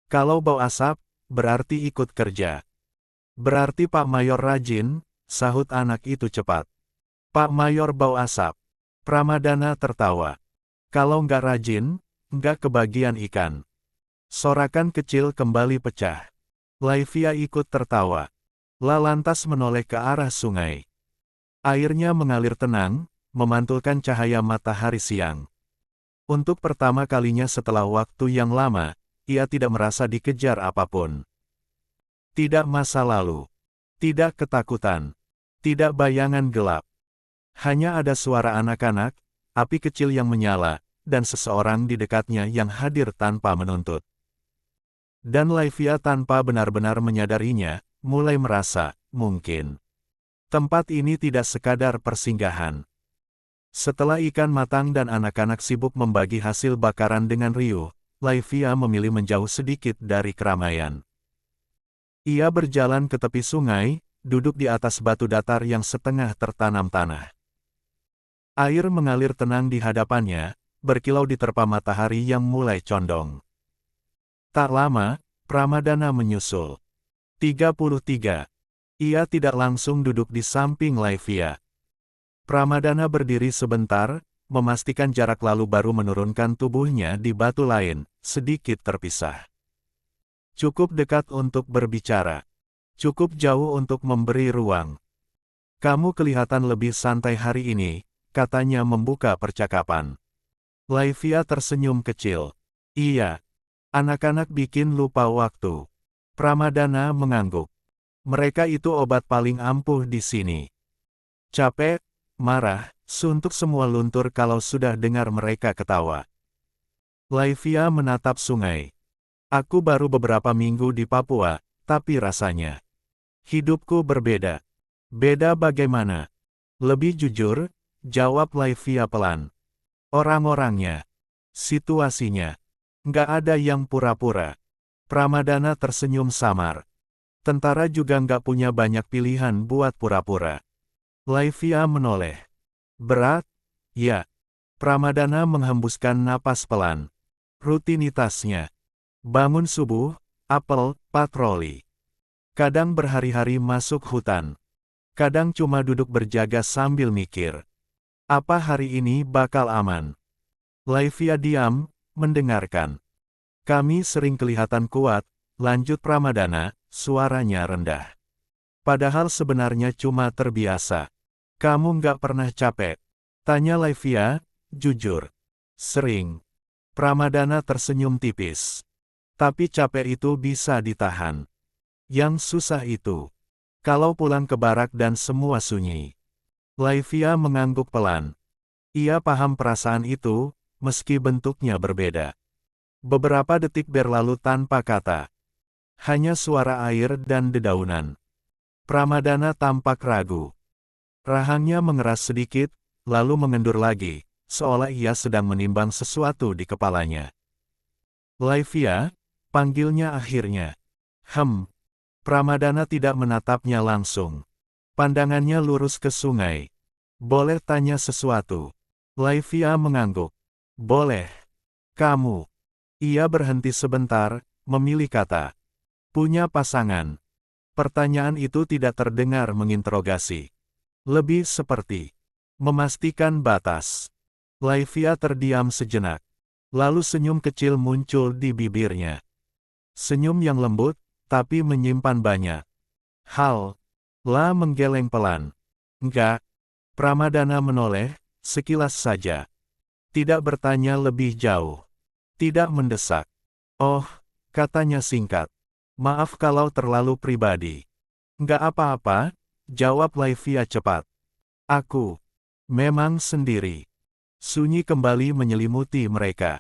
"Kalau bau asap, berarti ikut kerja." "Berarti Pak Mayor rajin," sahut anak itu cepat. "Pak Mayor bau asap." Pramadana tertawa. "Kalau nggak rajin, nggak kebagian ikan." Sorakan kecil kembali pecah. Laivia ikut tertawa. Lantas menoleh ke arah sungai. Airnya mengalir tenang, memantulkan cahaya matahari siang. Untuk pertama kalinya setelah waktu yang lama, ia tidak merasa dikejar apapun. Tidak masa lalu. Tidak ketakutan. Tidak bayangan gelap. Hanya ada suara anak-anak, api kecil yang menyala, dan seseorang di dekatnya yang hadir tanpa menuntut. Dan Laivia tanpa benar-benar menyadarinya, mulai merasa, mungkin tempat ini tidak sekadar persinggahan. Setelah ikan matang dan anak-anak sibuk membagi hasil bakaran dengan riuh, Laivia memilih menjauh sedikit dari keramaian. Ia berjalan ke tepi sungai, duduk di atas batu datar yang setengah tertanam tanah. Air mengalir tenang di hadapannya, berkilau diterpa matahari yang mulai condong. Tak lama, Pramadana menyusul. 33. Ia tidak langsung duduk di samping Laivia. Pramadana berdiri sebentar, memastikan jarak lalu baru menurunkan tubuhnya di batu lain, sedikit terpisah. Cukup dekat untuk berbicara. Cukup jauh untuk memberi ruang. "Kamu kelihatan lebih santai hari ini," katanya membuka percakapan. Laivia tersenyum kecil. "Iya. Anak-anak bikin lupa waktu." Pramadana mengangguk. "Mereka itu obat paling ampuh di sini." Capek, marah, suntuk semua luntur kalau sudah dengar mereka ketawa. Laivia menatap sungai. "Aku baru beberapa minggu di Papua, tapi rasanya hidupku berbeda." "Beda bagaimana?" "Lebih jujur," jawab Laivia pelan. "Orang-orangnya, situasinya, nggak ada yang pura-pura." Pramadana tersenyum samar. "Tentara juga nggak punya banyak pilihan buat pura-pura." Laivia menoleh. "Berat?" "Ya." Pramadana menghembuskan napas pelan. "Rutinitasnya. Bangun subuh, apel, patroli. Kadang berhari-hari masuk hutan. Kadang cuma duduk berjaga sambil mikir, apa hari ini bakal aman?" Laivia diam, mendengarkan. "Kami sering kelihatan kuat," lanjut Pramadana, suaranya rendah. "Padahal sebenarnya cuma terbiasa." "Kamu nggak pernah capek?" tanya Laivia, jujur. "Sering." Pramadana tersenyum tipis. "Tapi capek itu bisa ditahan. Yang susah itu kalau pulang ke barak dan semua sunyi." Laivia mengangguk pelan. Ia paham perasaan itu, meski bentuknya berbeda. Beberapa detik berlalu tanpa kata. Hanya suara air dan dedaunan. Pramadana tampak ragu. Rahangnya mengeras sedikit, lalu mengendur lagi, seolah ia sedang menimbang sesuatu di kepalanya. Laivia, panggilnya akhirnya. Pramadana tidak menatapnya langsung. Pandangannya lurus ke sungai. Boleh tanya sesuatu? Laivia mengangguk. Boleh. Kamu. Ia berhenti sebentar, memilih kata. Punya pasangan. Pertanyaan itu tidak terdengar menginterogasi. Lebih seperti memastikan batas. Laivia terdiam sejenak. Lalu senyum kecil muncul di bibirnya. Senyum yang lembut, tapi menyimpan banyak hal. La menggeleng pelan. Enggak. Pramadana menoleh, sekilas saja. Tidak bertanya lebih jauh. Tidak mendesak. Oh, katanya singkat. Maaf kalau terlalu pribadi. Enggak apa-apa, jawab Laivia cepat. Aku memang sendiri. Sunyi kembali menyelimuti mereka.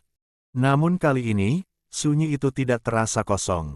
Namun kali ini, sunyi itu tidak terasa kosong.